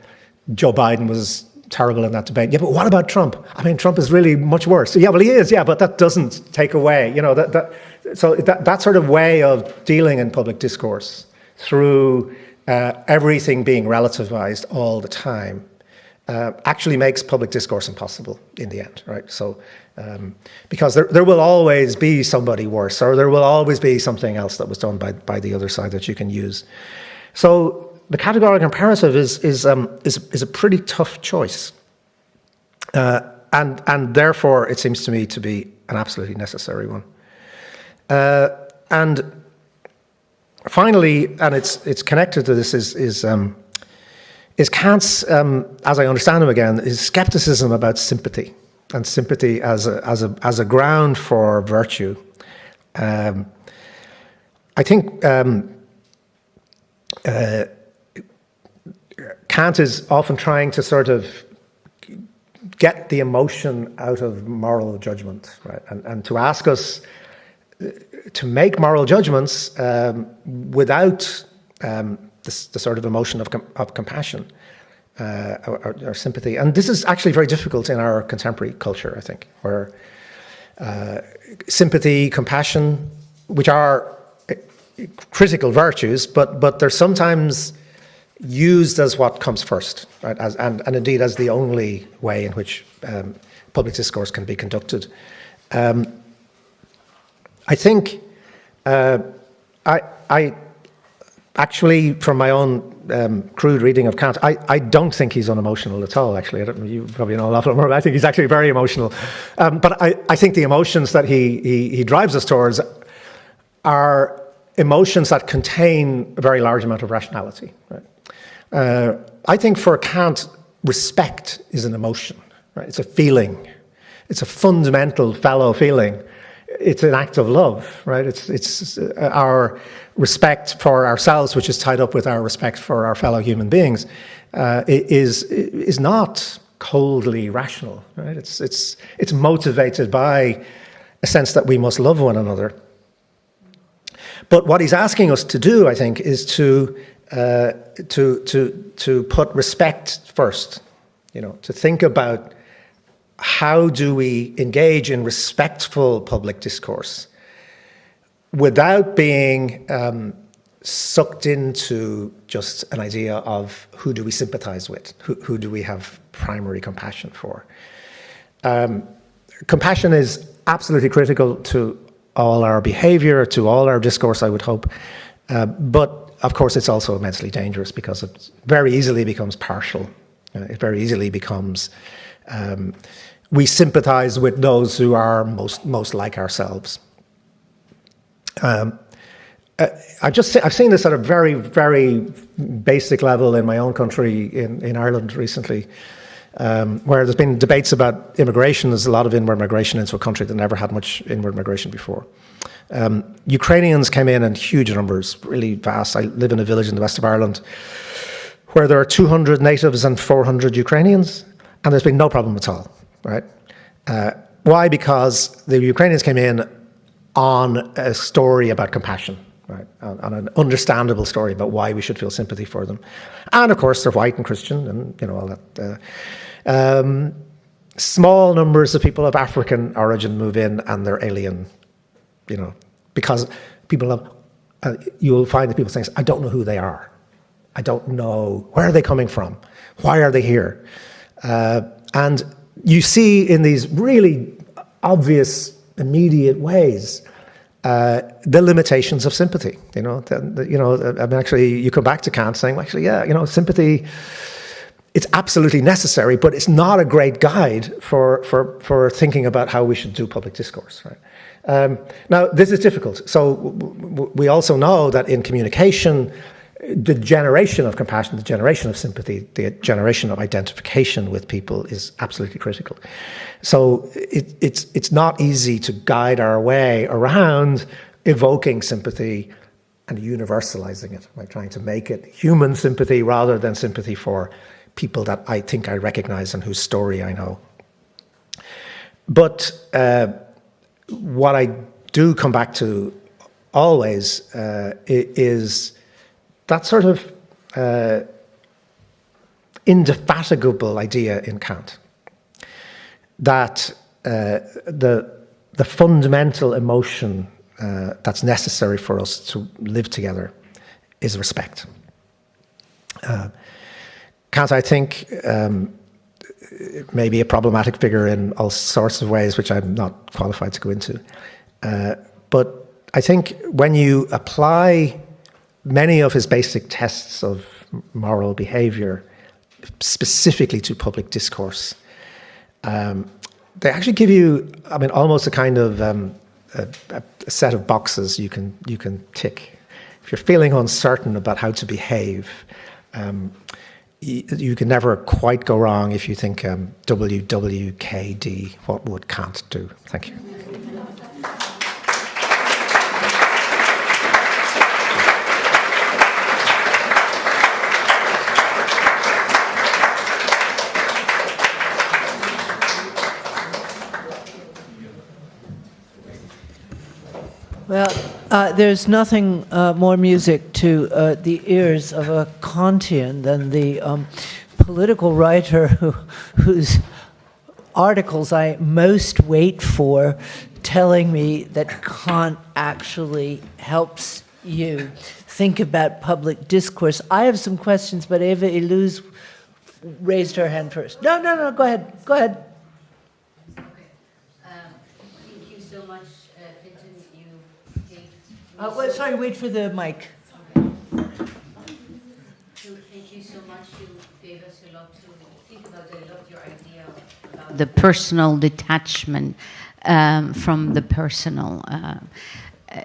Joe Biden was terrible in that debate, yeah, but what about Trump? I mean, Trump is really much worse. So, yeah, well, he is, yeah, but that doesn't take away, that sort of way of dealing in public discourse through everything being relativized all the time actually makes public discourse impossible in the end, right? So, because there will always be somebody worse, or there will always be something else that was done by the other side that you can use. So the categorical imperative is a pretty tough choice, and therefore it seems to me to be an absolutely necessary one. And finally, and it's connected to this, is Kant's, as I understand him again, is skepticism about sympathy, and sympathy as a ground for virtue. I think Kant is often trying to sort of get the emotion out of moral judgment, right? And to ask us to make moral judgments without the sort of emotion of compassion or sympathy. And this is actually very difficult in our contemporary culture, I think, where sympathy, compassion, which are critical virtues, but they're sometimes used as what comes first, right? And indeed as the only way in which public discourse can be conducted. I think I actually, from my own crude reading of Kant, I don't think he's unemotional at all, actually. You probably know a lot more. I think he's actually very emotional. But I think the emotions that he drives us towards are emotions that contain a very large amount of rationality. Right? I think for Kant, respect is an emotion. Right? It's a feeling. It's a fundamental fellow feeling. It's an act of love, right? It's our respect for ourselves, which is tied up with our respect for our fellow human beings, is not coldly rational, right? It's motivated by a sense that we must love one another. But what he's asking us to do, I think, is to put respect first. To think about how do we engage in respectful public discourse without being sucked into just an idea of who do we sympathize with, who do we have primary compassion for. Compassion is absolutely critical to all our behavior, to all our discourse, I would hope. But of course, it's also immensely dangerous because it very easily becomes partial. It very easily becomes we sympathize with those who are most like ourselves. I've seen this at a very, very basic level in my own country, in Ireland recently, where there's been debates about immigration. There's a lot of inward migration into a country that never had much inward migration before. Ukrainians came in huge numbers, really vast. I live in a village in the west of Ireland where there are 200 natives and 400 Ukrainians, and there's been no problem at all. Right? Why? Because the Ukrainians came in on a story about compassion, right? On an understandable story about why we should feel sympathy for them. And of course, they're white and Christian and all that. Small numbers of people of African origin move in and they're alien, because people have, you'll find that people saying, I don't know who they are. I don't know, where are they coming from? Why are they here? And you see in these really obvious, immediate ways, the limitations of sympathy. Actually, you come back to Kant saying, actually, sympathy, it's absolutely necessary, but it's not a great guide for thinking about how we should do public discourse. Right? Now, this is difficult. So we also know that in communication, the generation of compassion, the generation of sympathy, the generation of identification with people is absolutely critical. So it's not easy to guide our way around evoking sympathy and universalizing it, like trying to make it human sympathy rather than sympathy for people that I think I recognize and whose story I know. But what I do come back to always is that sort of indefatigable idea in Kant that the fundamental emotion that's necessary for us to live together is respect. Kant, I think, may be a problematic figure in all sorts of ways, which I'm not qualified to go into. But I think when you apply many of his basic tests of moral behavior specifically to public discourse, they actually give you, almost a kind of a set of boxes you can tick. If you're feeling uncertain about how to behave, you can never quite go wrong if you think WWKD, what would Kant do? Thank you. Well, there's nothing more music to the ears of a Kantian than the political writer whose articles I most wait for telling me that Kant actually helps you. think about public discourse. I have some questions, but Eva Illouz raised her hand first. No, go ahead. Go ahead. Thank you so much, Fintan. You gave Sorry, wait for the mic. Thank you so much. You gave us a lot to think about. I loved your idea about the personal detachment from the personal.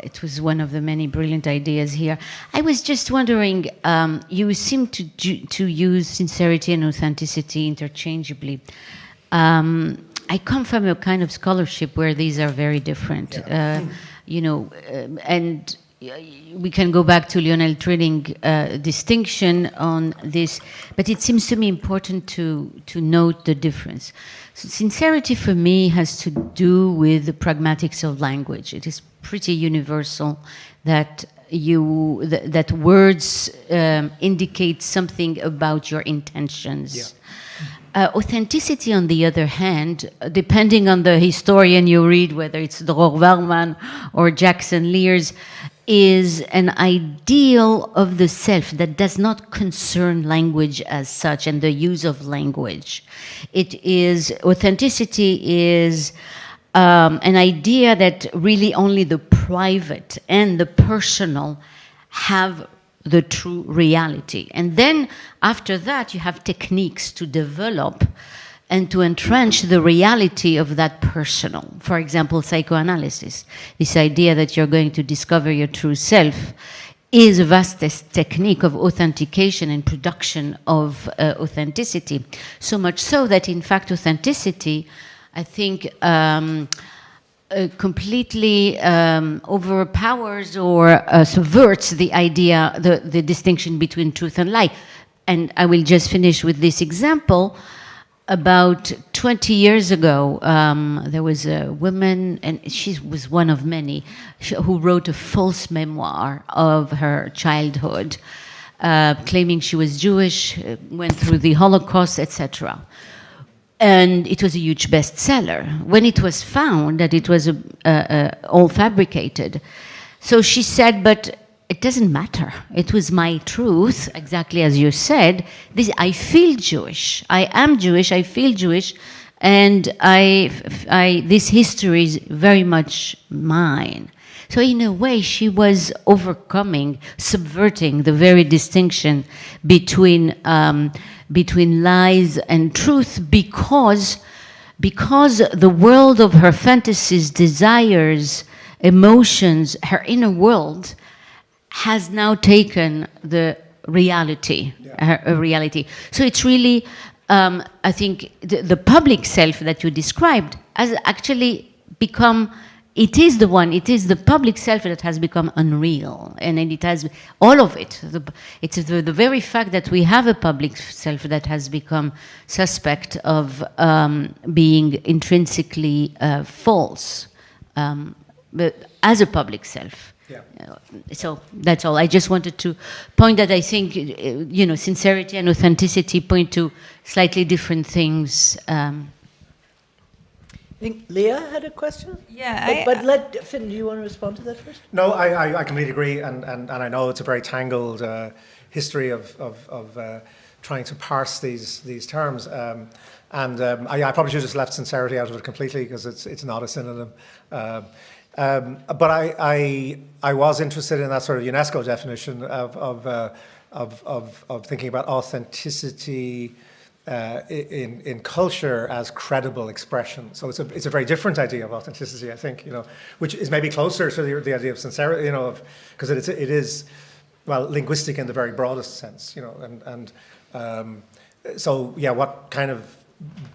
It was one of the many brilliant ideas here. I was just wondering, you seem to use sincerity and authenticity interchangeably. I come from a kind of scholarship where these are very different, you know, and we can go back to Lionel Trilling distinction on this, but it seems to me important to note the difference. So sincerity for me has to do with the pragmatics of language. It is pretty universal that that words indicate something about your intentions. Yeah. Authenticity, on the other hand, depending on the historian you read, whether it's Dror Warman or Jackson Lears, is an ideal of the self that does not concern language as such and the use of language. Authenticity is an idea that really only the private and the personal have the true reality. And then after that, you have techniques to develop and to entrench the reality of that personal. For example, psychoanalysis. This idea that you're going to discover your true self is a vast technique of authentication and production of authenticity. So much so that, in fact, authenticity, I think, completely overpowers or subverts the idea, the distinction between truth and lie. And I will just finish with this example. About 20 years ago, there was a woman, and she was one of many, who wrote a false memoir of her childhood, claiming she was Jewish, went through the Holocaust, etc. And it was a huge bestseller. When it was found that it was all fabricated, so she said, but it doesn't matter. It was my truth, exactly as you said. I feel Jewish. I am Jewish. I feel Jewish, and this history is very much mine. So in a way, she was overcoming, subverting the very distinction between lies and truth, because the world of her fantasies, desires, emotions, her inner world, has now taken the reality, a reality. So it's really, I think, the public self that you described has actually become, it is the public self that has become unreal. And it has, all of it, it's the very fact that we have a public self that has become suspect of being intrinsically false, but as a public self. Yeah. So that's all. I just wanted to point that I think, sincerity and authenticity point to slightly different things. I think Leah had a question? Yeah. But Finn, do you want to respond to that first? No, I completely agree. And I know it's a very tangled history of trying to parse these terms. I probably should have just left sincerity out of it completely, because it's not a synonym. But I was interested in that sort of UNESCO definition of thinking about authenticity in culture as credible expression. So it's a very different idea of authenticity, I think, which is maybe closer to the idea of sincerity, because it is linguistic in the very broadest sense, so yeah, what kind of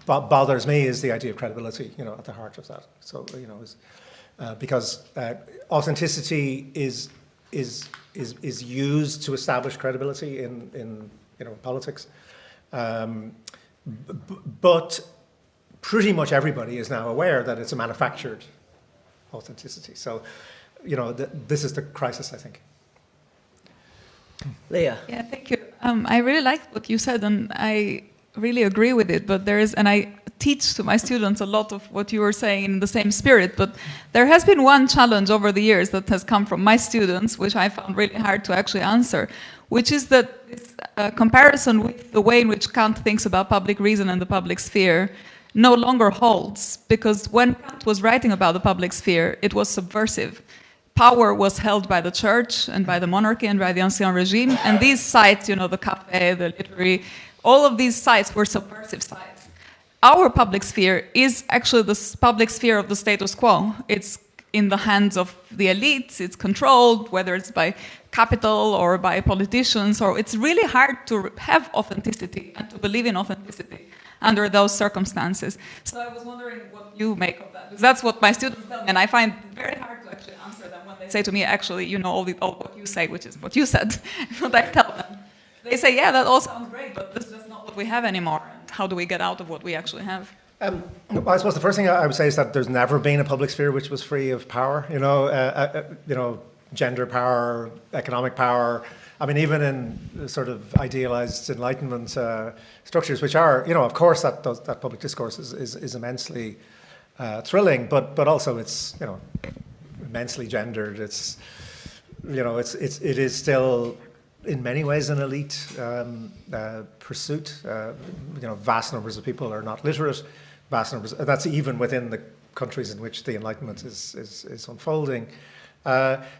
bothers me is the idea of credibility, at the heart of that. So because authenticity is used to establish credibility in politics, but pretty much everybody is now aware that it's a manufactured authenticity. So, this is the crisis, I think. Leah. Yeah, thank you. I really liked what you said, and I really agree with it. But teach to my students a lot of what you were saying in the same spirit, but there has been one challenge over the years that has come from my students, which I found really hard to actually answer, which is that this comparison with the way in which Kant thinks about public reason and the public sphere no longer holds, because when Kant was writing about the public sphere, it was subversive. Power was held by the church and by the monarchy and by the Ancien Regime, and these sites, you know, the café, the literary, all of these sites were subversive sites. Our public sphere is actually the public sphere of the status quo. It's in the hands of the elites, it's controlled, whether it's by capital or by politicians, or it's really hard to have authenticity and to believe in authenticity under those circumstances. So I was wondering what you make of that. Because that's what my students tell me, and I find it very hard to actually answer them when they say to me, actually, you know, all what you say, which is what you said, what I tell them. They say, yeah, that all sounds great, but this is just not what we have anymore. And how do we get out of what we actually have? I suppose the first thing I would say is that there's never been a public sphere which was free of power. You know, gender power, economic power. I mean, even in sort of idealized Enlightenment structures, which are, you know, of course, that public discourse is immensely thrilling, but also it's, you know, immensely gendered. It's, you know, it is still in many ways an elite pursuit. You know, vast numbers of people are not literate. Vast numbers. That's even within the countries in which the Enlightenment is unfolding.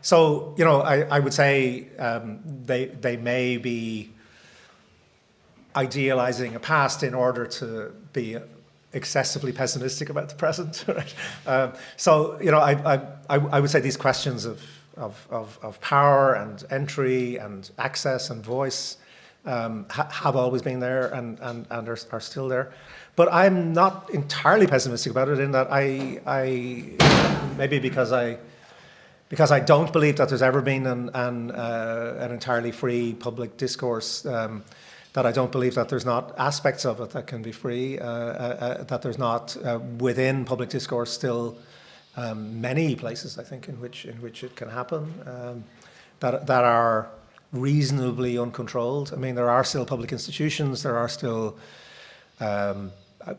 So, you know, I would say they may be idealizing a past in order to be excessively pessimistic about the present. Right? So, you know, I would say these questions of power and entry and access and voice have always been there and are still there. But I'm not entirely pessimistic about it in that I maybe because I don't believe that there's ever been an entirely free public discourse, that I don't believe that there's not aspects of it that can be free, that there's not within public discourse still many places, I think, in which it can happen, that are reasonably uncontrolled. I mean, there are still public institutions, there are still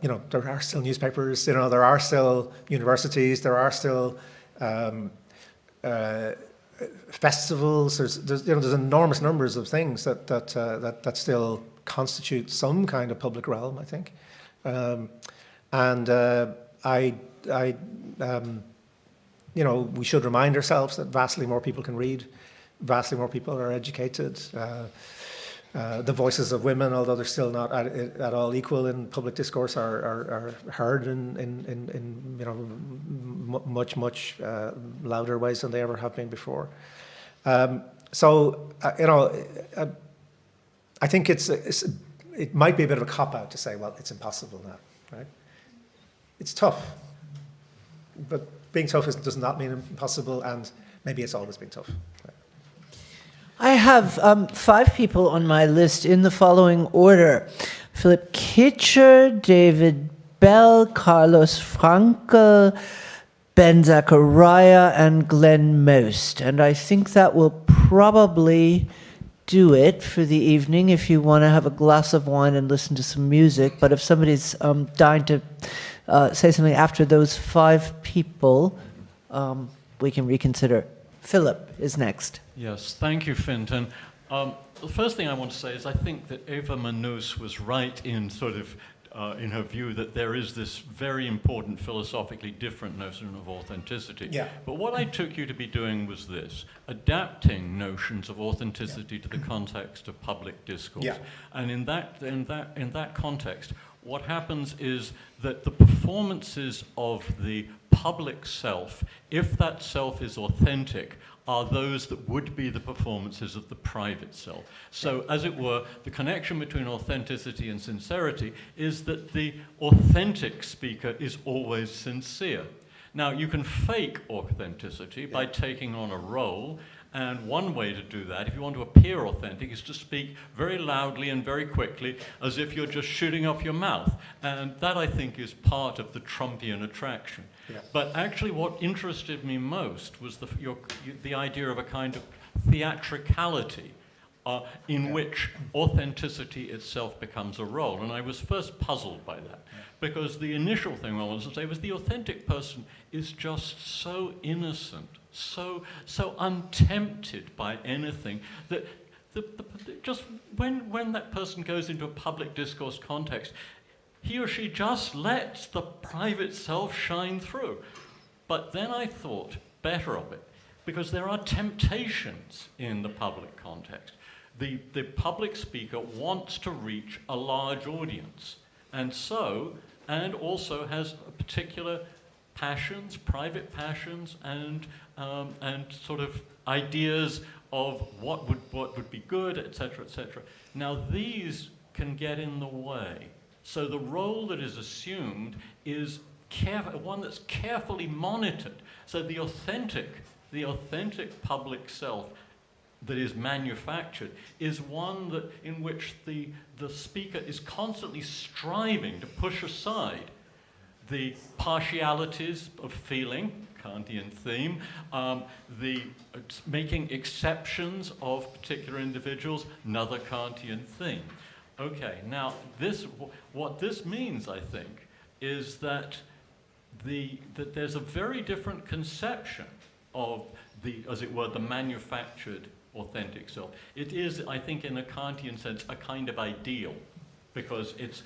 you know, there are still newspapers, you know, there are still universities, there are still festivals. There's you know, there's enormous numbers of things that still constitute some kind of public realm, I think, and you know, we should remind ourselves that vastly more people can read, vastly more people are educated. The voices of women, although they're still not at all equal in public discourse, are heard in you know, much louder ways than they ever have been before. So you know, I think it might be a bit of a cop-out to say, well, it's impossible now, right? It's tough, but being tough does not mean impossible, and maybe it's always been tough. Right? I have 5 people on my list in the following order: Philip Kitcher, David Bell, Carlos Frankel, Ben Zachariah, and Glenn Most. And I think that will probably do it for the evening if you want to have a glass of wine and listen to some music. But if somebody's dying to say something after those 5 people, we can reconsider. Philip is next. Yes, thank you, Fintan. The first thing I want to say is I think that Eva Manus was right in sort of in her view that there is this very important philosophically different notion of authenticity. Yeah. But what I took you to be doing was this: adapting notions of authenticity to the context of public discourse. Yeah. And in that context, what happens is that the performances of the public self, if that self is authentic, are those that would be the performances of the private self. So, as it were, the connection between authenticity and sincerity is that the authentic speaker is always sincere. Now, you can fake authenticity by taking on a role, and one way to do that, if you want to appear authentic, is to speak very loudly and very quickly as if you're just shooting off your mouth. And that, I think, is part of the Trumpian attraction. Yeah. But actually what interested me most was the idea of a kind of theatricality in which authenticity itself becomes a role. And I was first puzzled by that, because the initial thing I wanted to say was the authentic person is just so innocent, so untempted by anything, that just when that person goes into a public discourse context, he or she just lets the private self shine through. But then I thought better of it, because there are temptations in the public context. The public speaker wants to reach a large audience, and also has particular passions, private passions, and sort of ideas of what would be good, etc., etc. Now these can get in the way. So the role that is assumed is one that's carefully monitored. So the authentic public self that is manufactured is one in which the speaker is constantly striving to push aside the partialities of feeling, Kantian theme, making exceptions of particular individuals, another Kantian theme. Okay, now what this means, I think, is that there's a very different conception of as it were, the manufactured authentic self. It is, I think, in a Kantian sense, a kind of ideal, because it's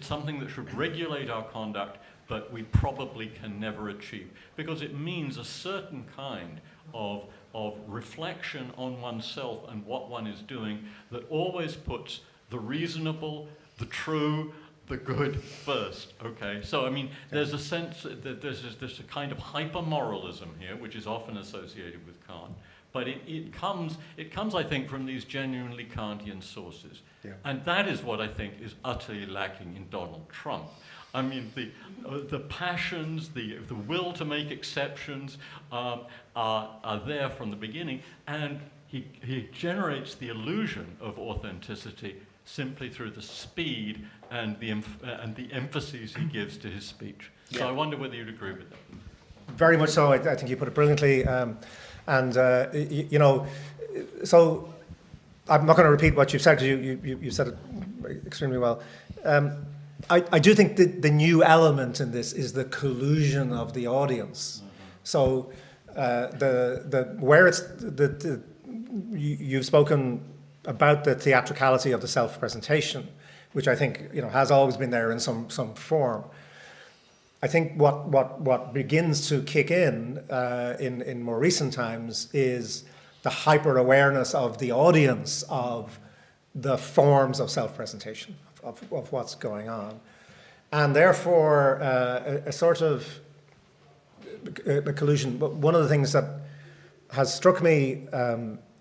something that should regulate our conduct, but we probably can never achieve, because it means a certain kind of reflection on oneself and what one is doing that always puts the reasonable, the true, the good first. Okay, so I mean, there's a sense that there's a kind of hyper-moralism here, which is often associated with Kant, but it comes, I think, from these genuinely Kantian sources. Yeah. And that is what I think is utterly lacking in Donald Trump. I mean, the passions, the will to make exceptions are there from the beginning, and he generates the illusion of authenticity simply through the speed and the emphases he gives to his speech. Yeah. So I wonder whether you'd agree with that. Very much so. I think you put it brilliantly. You know, so I'm not going to repeat what you've said, because you said it extremely well. I do think the new element in this is the collusion of the audience. So you've spoken about the theatricality of the self-presentation, which I think, you know, has always been there in some form. I think what begins to kick in more recent times is the hyper-awareness of the audience of the forms of self-presentation, of what's going on. And therefore, a sort of a collusion. But one of the things that has struck me,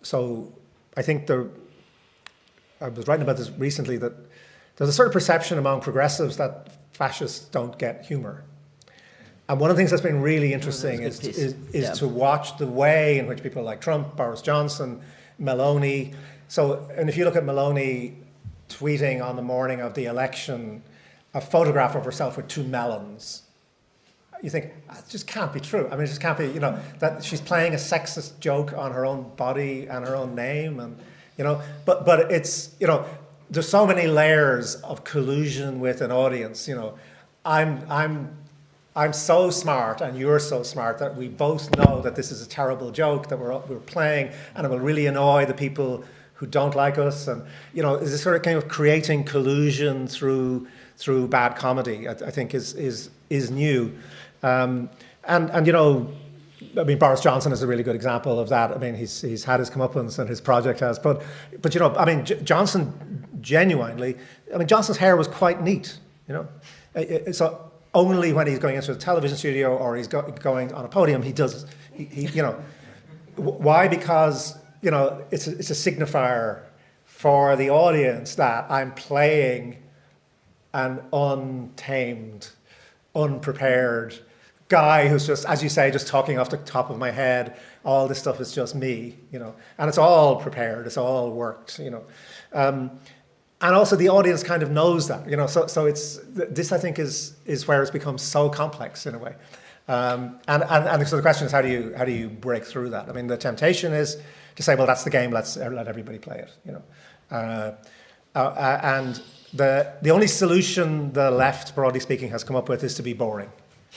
so I think I was writing about this recently, that there's a sort of perception among progressives that fascists don't get humor. And one of the things that's been really interesting is to watch the way in which people like Trump, Boris Johnson, Meloni. So, and if you look at Meloni tweeting on the morning of the election a photograph of herself with 2 melons, you think, it just can't be true. I mean, it just can't be, you know, that she's playing a sexist joke on her own body and her own name, and, you know, but it's, you know, there's so many layers of collusion with an audience. You know, I'm so smart and you're so smart that we both know that this is a terrible joke that we're playing, and it will really annoy the people who don't like us. And, you know, is this sort of kind of creating collusion through bad comedy, I think is new. And you know, I mean, Boris Johnson is a really good example of that. I mean, he's had his comeuppance and his project has, but you know, I mean, Johnson genuinely, I mean, Johnson's hair was quite neat, you know. So only when he's going into a television studio or he's going on a podium, he you know, why? Because, you know, it's a signifier for the audience that I'm playing an untamed, unprepared guy who's just, as you say, just talking off the top of my head. All this stuff is just me, you know, and it's all prepared, it's all worked, you know. And also the audience kind of knows that, you know, so it's, this I think is where it's become so complex in a way. And so the question is, how do you break through that? I mean, the temptation is to say, well, that's the game. Let's let everybody play it. You know, and the only solution the left, broadly speaking, has come up with is to be boring.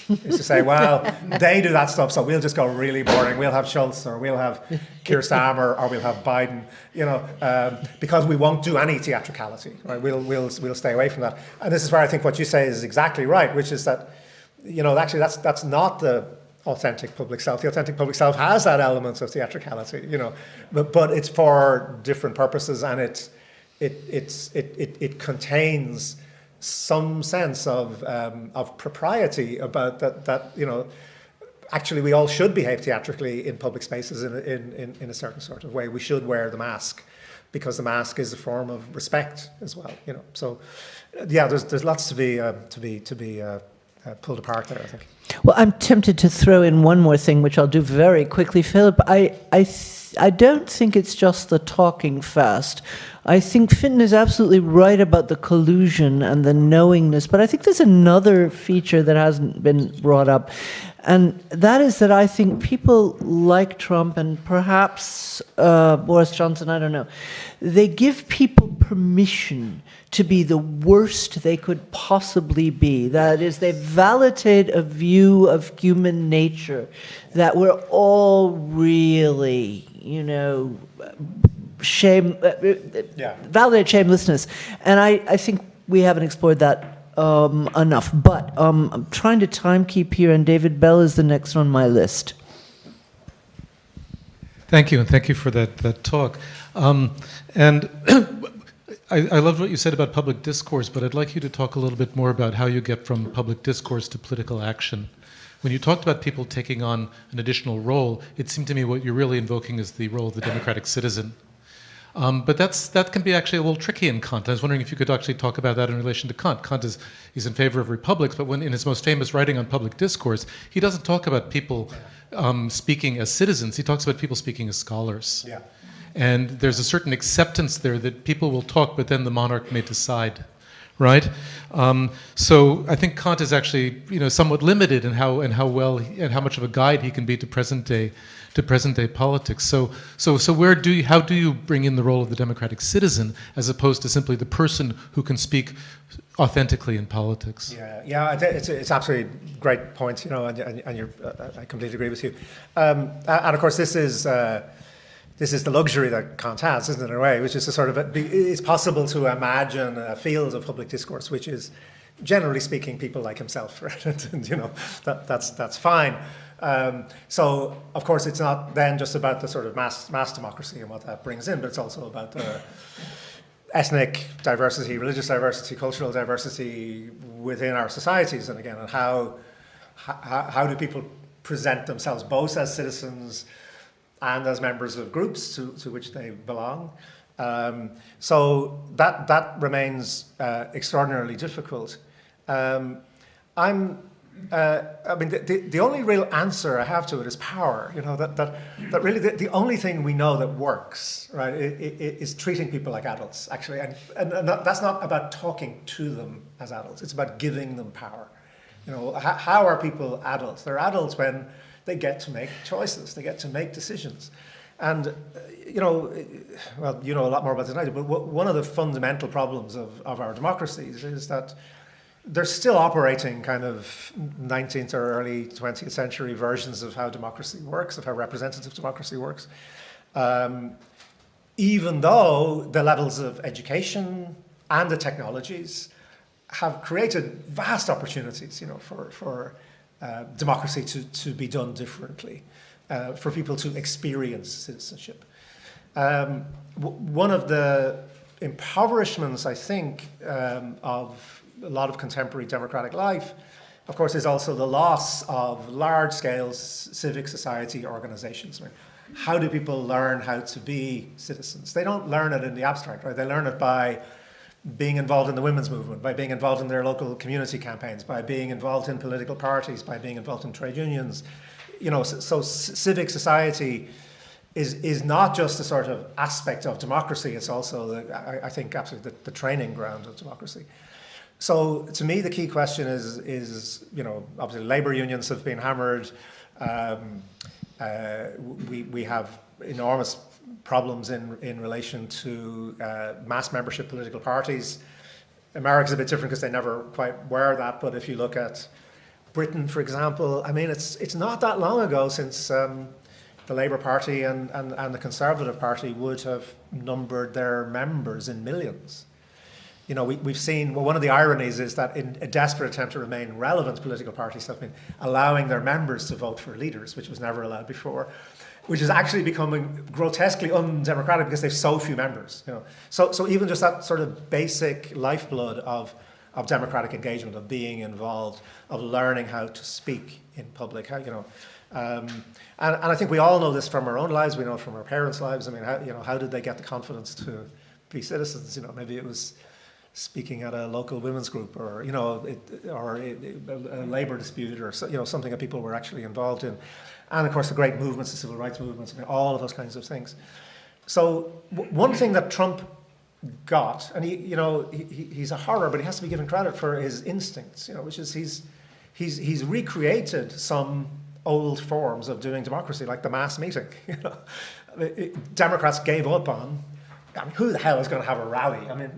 Is to say, well, they do that stuff, so we'll just go really boring. We'll have Schultz, or we'll have Keir Starmer, or we'll have Biden. You know, because we won't do any theatricality. Right? We'll stay away from that. And this is where I think what you say is exactly right, which is that, you know, actually that's not the authentic public self. The authentic public self has that element of theatricality. You know, but it's for different purposes, and it contains some sense of propriety about that, you know, actually we all should behave theatrically in public spaces in a certain sort of way. We should wear the mask because the mask is a form of respect as well, you know. So yeah, there's lots to be pulled apart there, I think. Well, I'm tempted to throw in one more thing, which I'll do very quickly, Philip. I don't think it's just the talking fast. I think Fintan is absolutely right about the collusion and the knowingness, but I think there's another feature that hasn't been brought up, and that is that I think people like Trump and perhaps Boris Johnson, I don't know, they give people permission to be the worst they could possibly be. That is, they validate a view of human nature that we're all really, you know, validate shamelessness. And I think we haven't explored that enough. But I'm trying to time keep here, and David Bell is the next on my list. Thank you, and thank you for that talk. And I loved what you said about public discourse, but I'd like you to talk a little bit more about how you get from public discourse to political action. When you talked about people taking on an additional role, it seemed to me what you're really invoking is the role of the democratic citizen. But that can be actually a little tricky in Kant. I was wondering if you could actually talk about that in relation to Kant. Kant is in favor of republics, but when in his most famous writing on public discourse, he doesn't talk about people speaking as citizens. He talks about people speaking as scholars. Yeah. And there's a certain acceptance there that people will talk, but then the monarch may decide, right? So I think Kant is actually, you know, somewhat limited in how much of a guide he can be to present day politics. So how do you bring in the role of the democratic citizen as opposed to simply the person who can speak authentically in politics? Yeah, it's absolutely great point, you know, and you're, I completely agree with you. And of course, this is the luxury that Kant has, isn't it, in a way, which is it's possible to imagine a field of public discourse which is, generally speaking, people like himself, right? And, you know, that's fine. So, of course, it's not then just about the sort of mass democracy and what that brings in, but it's also about ethnic diversity, religious diversity, cultural diversity within our societies, and again, and how do people present themselves both as citizens and as members of groups to which they belong. So that remains extraordinarily difficult. I mean, the only real answer I have to it is power. You know, that really the only thing we know that works, right, is treating people like adults, actually. And that's not about talking to them as adults. It's about giving them power. You know, how are people adults? They're adults when they get to make choices. They get to make decisions. And, you know, well, you know a lot more about this than I do, but one of the fundamental problems of our democracies is that they're still operating kind of 19th or early 20th century versions of how democracy works, of how representative democracy works. Even though the levels of education and the technologies have created vast opportunities, you know, for democracy to be done differently, for people to experience citizenship. One of the impoverishments, I think, of a lot of contemporary democratic life, of course, is also the loss of large-scale civic society organizations. I mean, how do people learn how to be citizens? They don't learn it in the abstract, right? They learn it by being involved in the women's movement, by being involved in their local community campaigns, by being involved in political parties, by being involved in trade unions. You know, so civic society is not just a sort of aspect of democracy, it's also, I think, absolutely the training ground of democracy. So to me, the key question is obviously labor unions have been hammered. We have enormous problems in relation to mass membership political parties. America's a bit different because they never quite were that, but if you look at Britain, for example, I mean, it's not that long ago since the Labour Party and the Conservative Party would have numbered their members in millions. We've seen, well, one of the ironies is that in a desperate attempt to remain relevant, political parties have been allowing their members to vote for leaders, which was never allowed before, which is actually becoming grotesquely undemocratic because they have so few members. So even just that sort of basic lifeblood of democratic engagement, of being involved, of learning how to speak in public, and I think we all know this from our own lives. We know it from our parents' lives. I mean, how did they get the confidence to be citizens? Maybe it was speaking at a local women's group, or a labor dispute, or something that people were actually involved in, and of course the great movements, the civil rights movements, all of those kinds of things. So one thing that Trump got, and he's a horror, but he has to be given credit for his instincts, which is he's recreated some old forms of doing democracy, like the mass meeting. Democrats gave up on. I mean, who the hell is going to have a rally? I mean,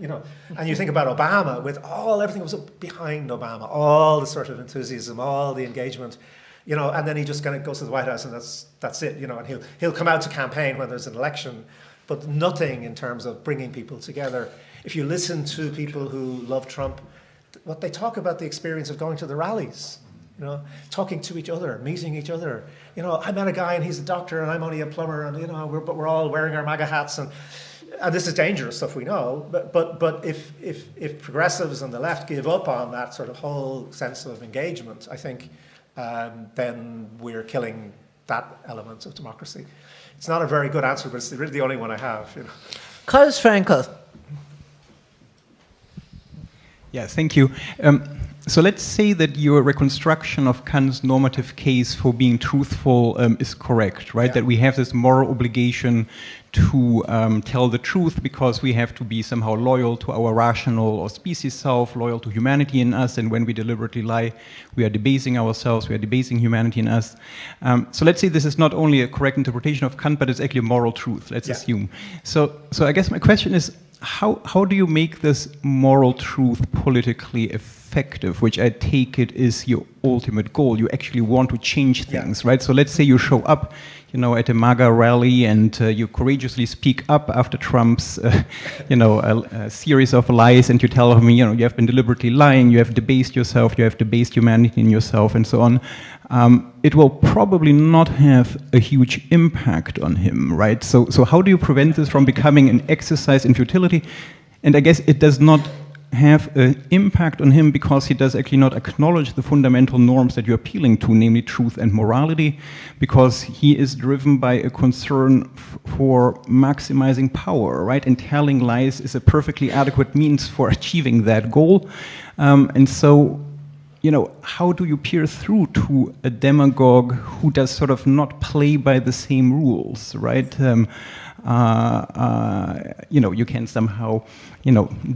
and you think about Obama with everything was behind Obama, all the sort of enthusiasm, all the engagement, and then he just kind of goes to the White House and that's it, and he'll come out to campaign when there's an election, but nothing in terms of bringing people together. If you listen to people who love Trump, what they talk about the experience of going to the rallies, talking to each other, meeting each other. I met a guy and he's a doctor and I'm only a plumber, and but we're all wearing our MAGA hats, and this is dangerous stuff, we know. But if progressives and the left give up on that sort of whole sense of engagement, I think then we're killing that element of democracy. It's not a very good answer, but it's really the only one I have. Carlos Franco. Yes, thank you. So let's say that your reconstruction of Kant's normative case for being truthful is correct, right? Yeah. That we have this moral obligation to tell the truth because we have to be somehow loyal to our rational or species self, loyal to humanity in us, and when we deliberately lie, we are debasing ourselves, we are debasing humanity in us. So let's say this is not only a correct interpretation of Kant, but it's actually a moral truth, let's assume. So I guess my question is, how do you make this moral truth politically effective, which I take it is your ultimate goal? You actually want to change things, right? So let's say you show up, at a MAGA rally and you courageously speak up after Trump's, a series of lies, and you tell him, you have been deliberately lying, you have debased yourself, you have debased humanity in yourself, and so on. It will probably not have a huge impact on him, right? So how do you prevent this from becoming an exercise in futility? And I guess it does not have an impact on him because he does actually not acknowledge the fundamental norms that you're appealing to, namely truth and morality, because he is driven by a concern for maximizing power, right? And telling lies is a perfectly adequate means for achieving that goal. And so, how do you peer through to a demagogue who does sort of not play by the same rules, right? You can somehow,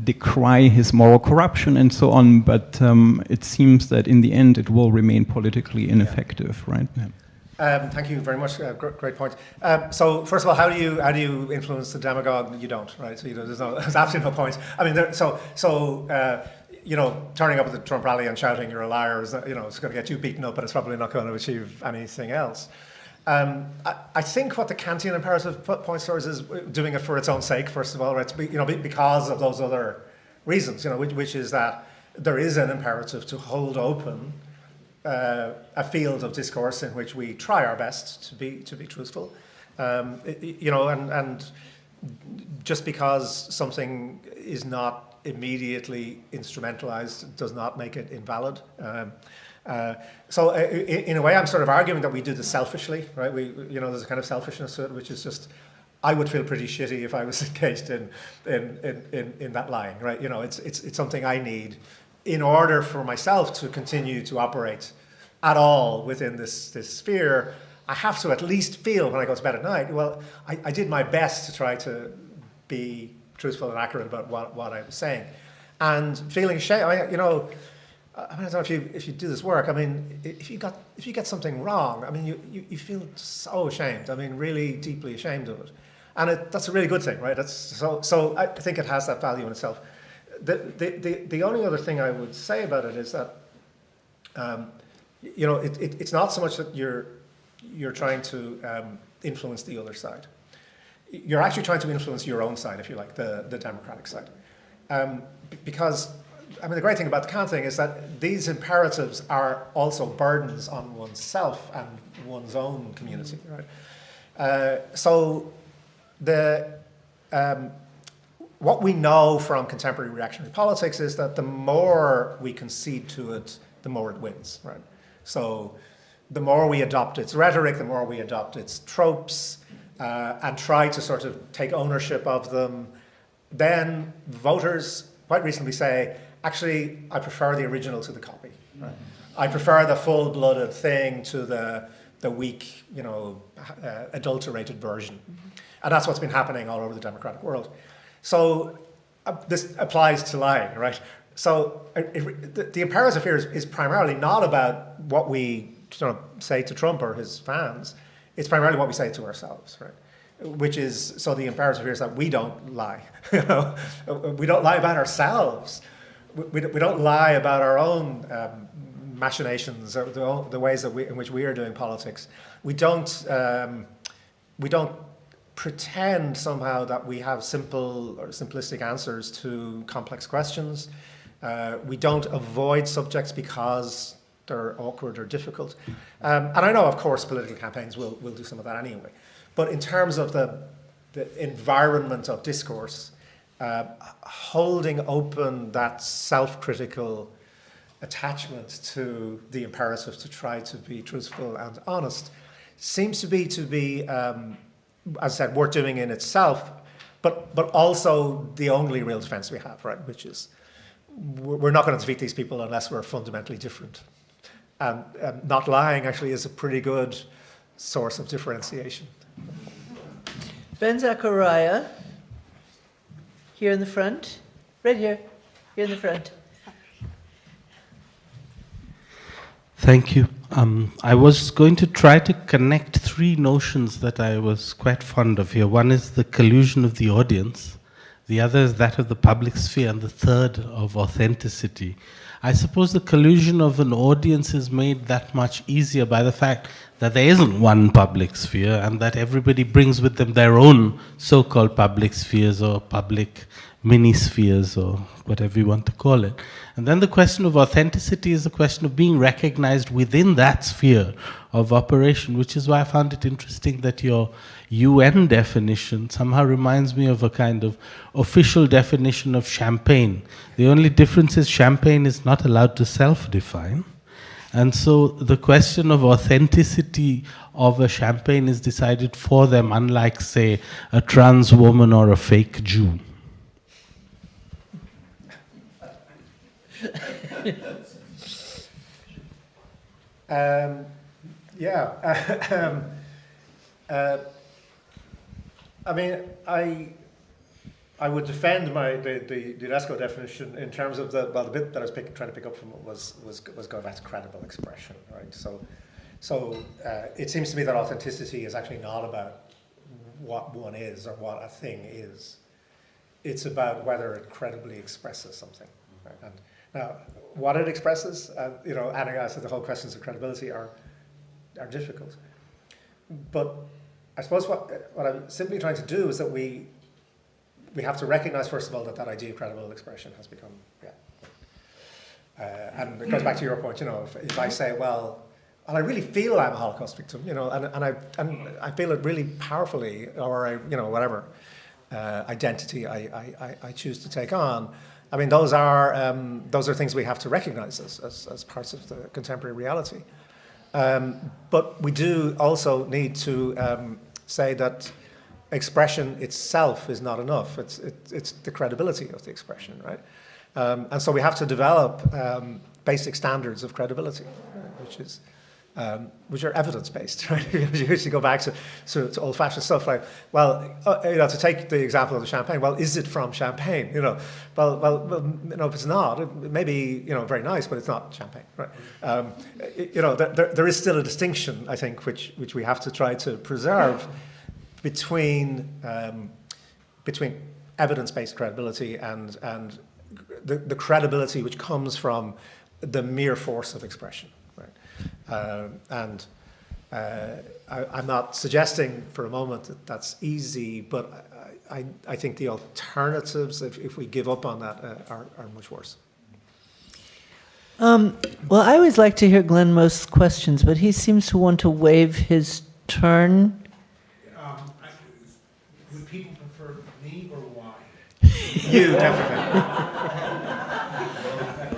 decry his moral corruption and so on, but it seems that in the end it will remain politically ineffective, right? Thank you very much. Great point. So first of all, how do you influence the demagogue? You don't, right? So there's absolutely no point. I mean, turning up at the Trump rally and shouting "you're a liar" is, it's going to get you beaten up, but it's probably not going to achieve anything else. I think what the Kantian imperative points towards is doing it for its own sake, first of all, right? Because of those other reasons, which is that there is an imperative to hold open a field of discourse in which we try our best to be truthful, and just because something is not immediately instrumentalized does not make it invalid. So in a way, I'm sort of arguing that we do this selfishly, right? There's a kind of selfishness to it, which is just, I would feel pretty shitty if I was engaged in that lying, right? It's something I need in order for myself to continue to operate at all within this sphere. I have to at least feel when I go to bed at night, well, I did my best to try to be truthful and accurate about what I was saying. and feeling ashamed. I mean, I don't know if you do this work. I mean, if you get something wrong, I mean, you feel so ashamed. I mean, really deeply ashamed of it, and that's a really good thing, right? So I think it has that value in itself. The only other thing I would say about it is that, it's not so much that you're trying to influence the other side. You're actually trying to influence your own side, if you like, the democratic side, because. I mean, the great thing about the Kant thing is that these imperatives are also burdens on oneself and one's own community, right? So what we know from contemporary reactionary politics is that the more we concede to it, the more it wins, right? So the more we adopt its rhetoric, the more we adopt its tropes, and try to sort of take ownership of them, then voters quite reasonably say, actually, I prefer the original to the copy. Right? I prefer the full-blooded thing to the weak, adulterated version. And that's what's been happening all over the democratic world. So this applies to lying, right? So the imperative here is primarily not about what we say to Trump or his fans. It's primarily what we say to ourselves, right? Which is, so the imperative here is that we don't lie. We don't lie about ourselves. We don't lie about our own machinations or the ways in which we are doing politics. We don't pretend somehow that we have simple or simplistic answers to complex questions. We don't avoid subjects because they're awkward or difficult. And I know, of course, political campaigns will do some of that anyway. But in terms of the environment of discourse, holding open that self-critical attachment to the imperative to try to be truthful and honest seems to be, as I said, worth doing in itself, but also the only real defense we have, right? Which is we're not going to defeat these people unless we're fundamentally different. And not lying actually is a pretty good source of differentiation. Ben Zachariah. Here in the front, right here in the front. Thank you. I was going to try to connect three notions that I was quite fond of here. One is the collusion of the audience, the other is that of the public sphere, and the third of authenticity. I suppose the collusion of an audience is made that much easier by the fact that there isn't one public sphere and that everybody brings with them their own so-called public spheres or public mini-spheres or whatever you want to call it. And then the question of authenticity is a question of being recognized within that sphere of operation, which is why I found it interesting that your UN definition somehow reminds me of a kind of official definition of champagne. The only difference is champagne is not allowed to self-define. And so the question of authenticity of a champagne is decided for them, unlike, say, a trans woman or a fake Jew. I mean, I would defend the UNESCO definition in terms of the bit that I was trying to pick up from it was going back to credible expression, right? So it seems to me that authenticity is actually not about what one is or what a thing is. It's about whether it credibly expresses something. Right? And now, what it expresses, adding us to the whole questions of credibility are difficult. But I suppose what I'm simply trying to do is that we have to recognize, first of all, that idea of credible expression has become, and it goes back to your point, if I say, well, I really feel I'm a Holocaust victim, and I feel it really powerfully, or whatever identity I choose to take on. I mean, those are things we have to recognize as parts of the contemporary reality. But we do also need to say that expression itself is not enough. It's the credibility of the expression, right? And so we have to develop basic standards of credibility, which is which are evidence-based, right? You usually go back to old-fashioned stuff like, well, to take the example of the champagne, well, is it from Champagne? Well, if it's not, it may be, very nice, but it's not champagne, right? There is still a distinction, I think, which we have to try to preserve between evidence-based credibility and the credibility which comes from the mere force of expression. I'm not suggesting for a moment that that's easy, but I think the alternatives, if we give up on that, are much worse. Well, I always like to hear Glenn Most's questions, but he seems to want to waive his turn. Would people prefer me or why? You, definitely.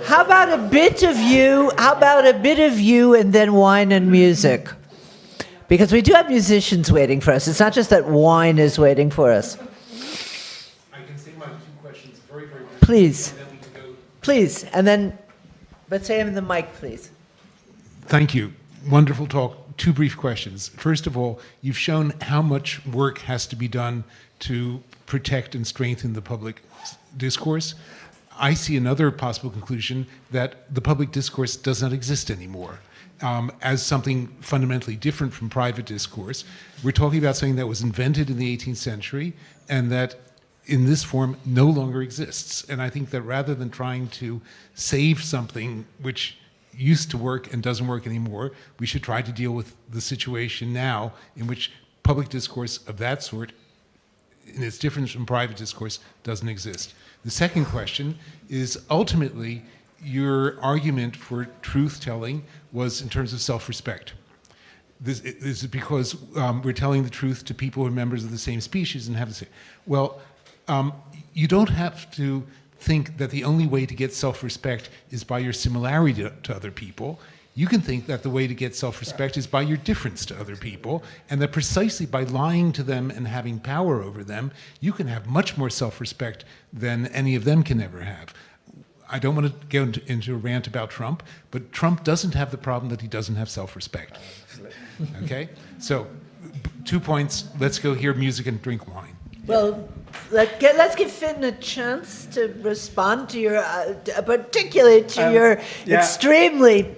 How about a bit of you? How about a bit of you and then wine and music? Because we do have musicians waiting for us. It's not just that wine is waiting for us. I can say my two questions very, very briefly. Please. And then we can go. Please. And then, but say him in the mic, please. Thank you. Wonderful talk. Two brief questions. First of all, you've shown how much work has to be done to protect and strengthen the public discourse. I see another possible conclusion that the public discourse does not exist anymore as something fundamentally different from private discourse. We're talking about something that was invented in the 18th century and that in this form no longer exists. And I think that rather than trying to save something which used to work and doesn't work anymore, we should try to deal with the situation now in which public discourse of that sort, in its difference from private discourse, doesn't exist. The second question is ultimately your argument for truth-telling was in terms of self-respect. This is because we're telling the truth to people who are members of the same species and have the same. Well, you don't have to think that the only way to get self-respect is by your similarity to other people. You can think that the way to get self-respect is by your difference to other people, and that precisely by lying to them and having power over them, you can have much more self-respect than any of them can ever have. I don't want to go into a rant about Trump, but Trump doesn't have the problem that he doesn't have self-respect. Okay? So, 2 points. Let's go hear music and drink wine. Well, let's give Fintan a chance to respond to your, particularly to your extremely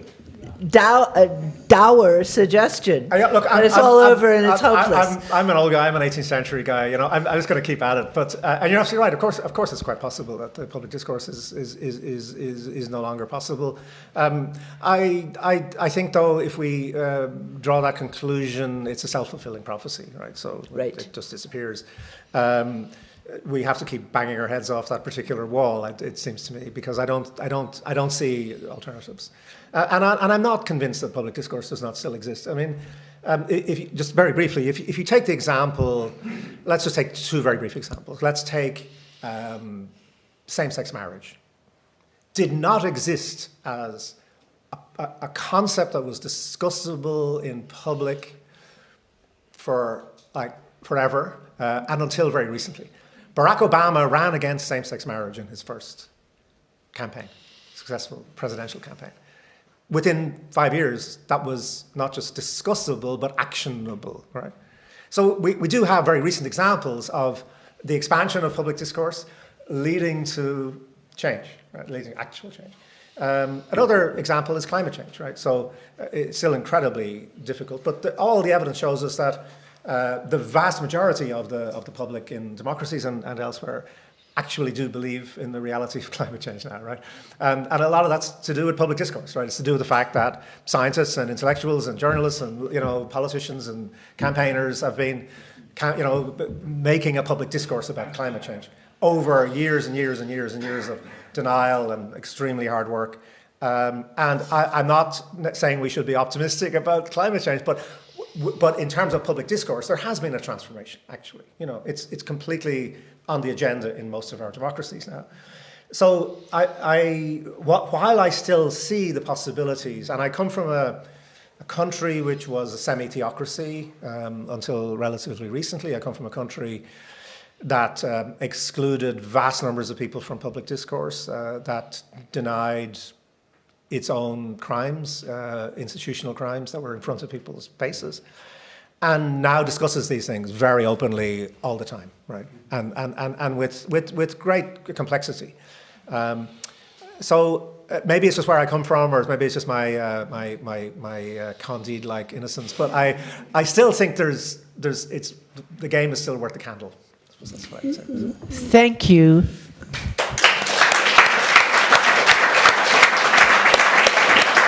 dour suggestion. Look, it's all over and it's hopeless. I'm an old guy. I'm an 18th century guy. I'm just going to keep at it. But and you're absolutely right. Of course, it's quite possible that the public discourse is no longer possible. I think though, if we draw that conclusion, it's a self-fulfilling prophecy, right? So it just disappears. We have to keep banging our heads off that particular wall. It seems to me, because I don't see alternatives. And I'm not convinced that public discourse does not still exist. I mean, just very briefly, if you take the example, let's just take two very brief examples. Let's take same-sex marriage. Did not exist as a concept that was discussable in public for forever and until very recently. Barack Obama ran against same-sex marriage in his first campaign, successful presidential campaign. Within 5 years, that was not just discussable, but actionable, right? So we do have very recent examples of the expansion of public discourse leading to change, right? Leading to actual change. Another example is climate change, right? So it's still incredibly difficult, but all the evidence shows us that the vast majority of the public in democracies and elsewhere actually do believe in the reality of climate change now, right? And a lot of that's to do with public discourse, right? It's to do with the fact that scientists and intellectuals and journalists and politicians and campaigners have been making a public discourse about climate change over years and years and years and years of denial and extremely hard work. And I'm not saying we should be optimistic about climate change, but in terms of public discourse, there has been a transformation, actually. It's completely on the agenda in most of our democracies now. So while I still see the possibilities, and I come from a country which was a semi-theocracy until relatively recently. I come from a country that excluded vast numbers of people from public discourse, that denied its own crimes, institutional crimes that were in front of people's faces, and now discusses these things very openly all the time, right? And with great complexity. So maybe it's just where I come from, or maybe it's just my Candide-like innocence. But I still think the game is still worth the candle. I suppose that's what I'd say. Thank you.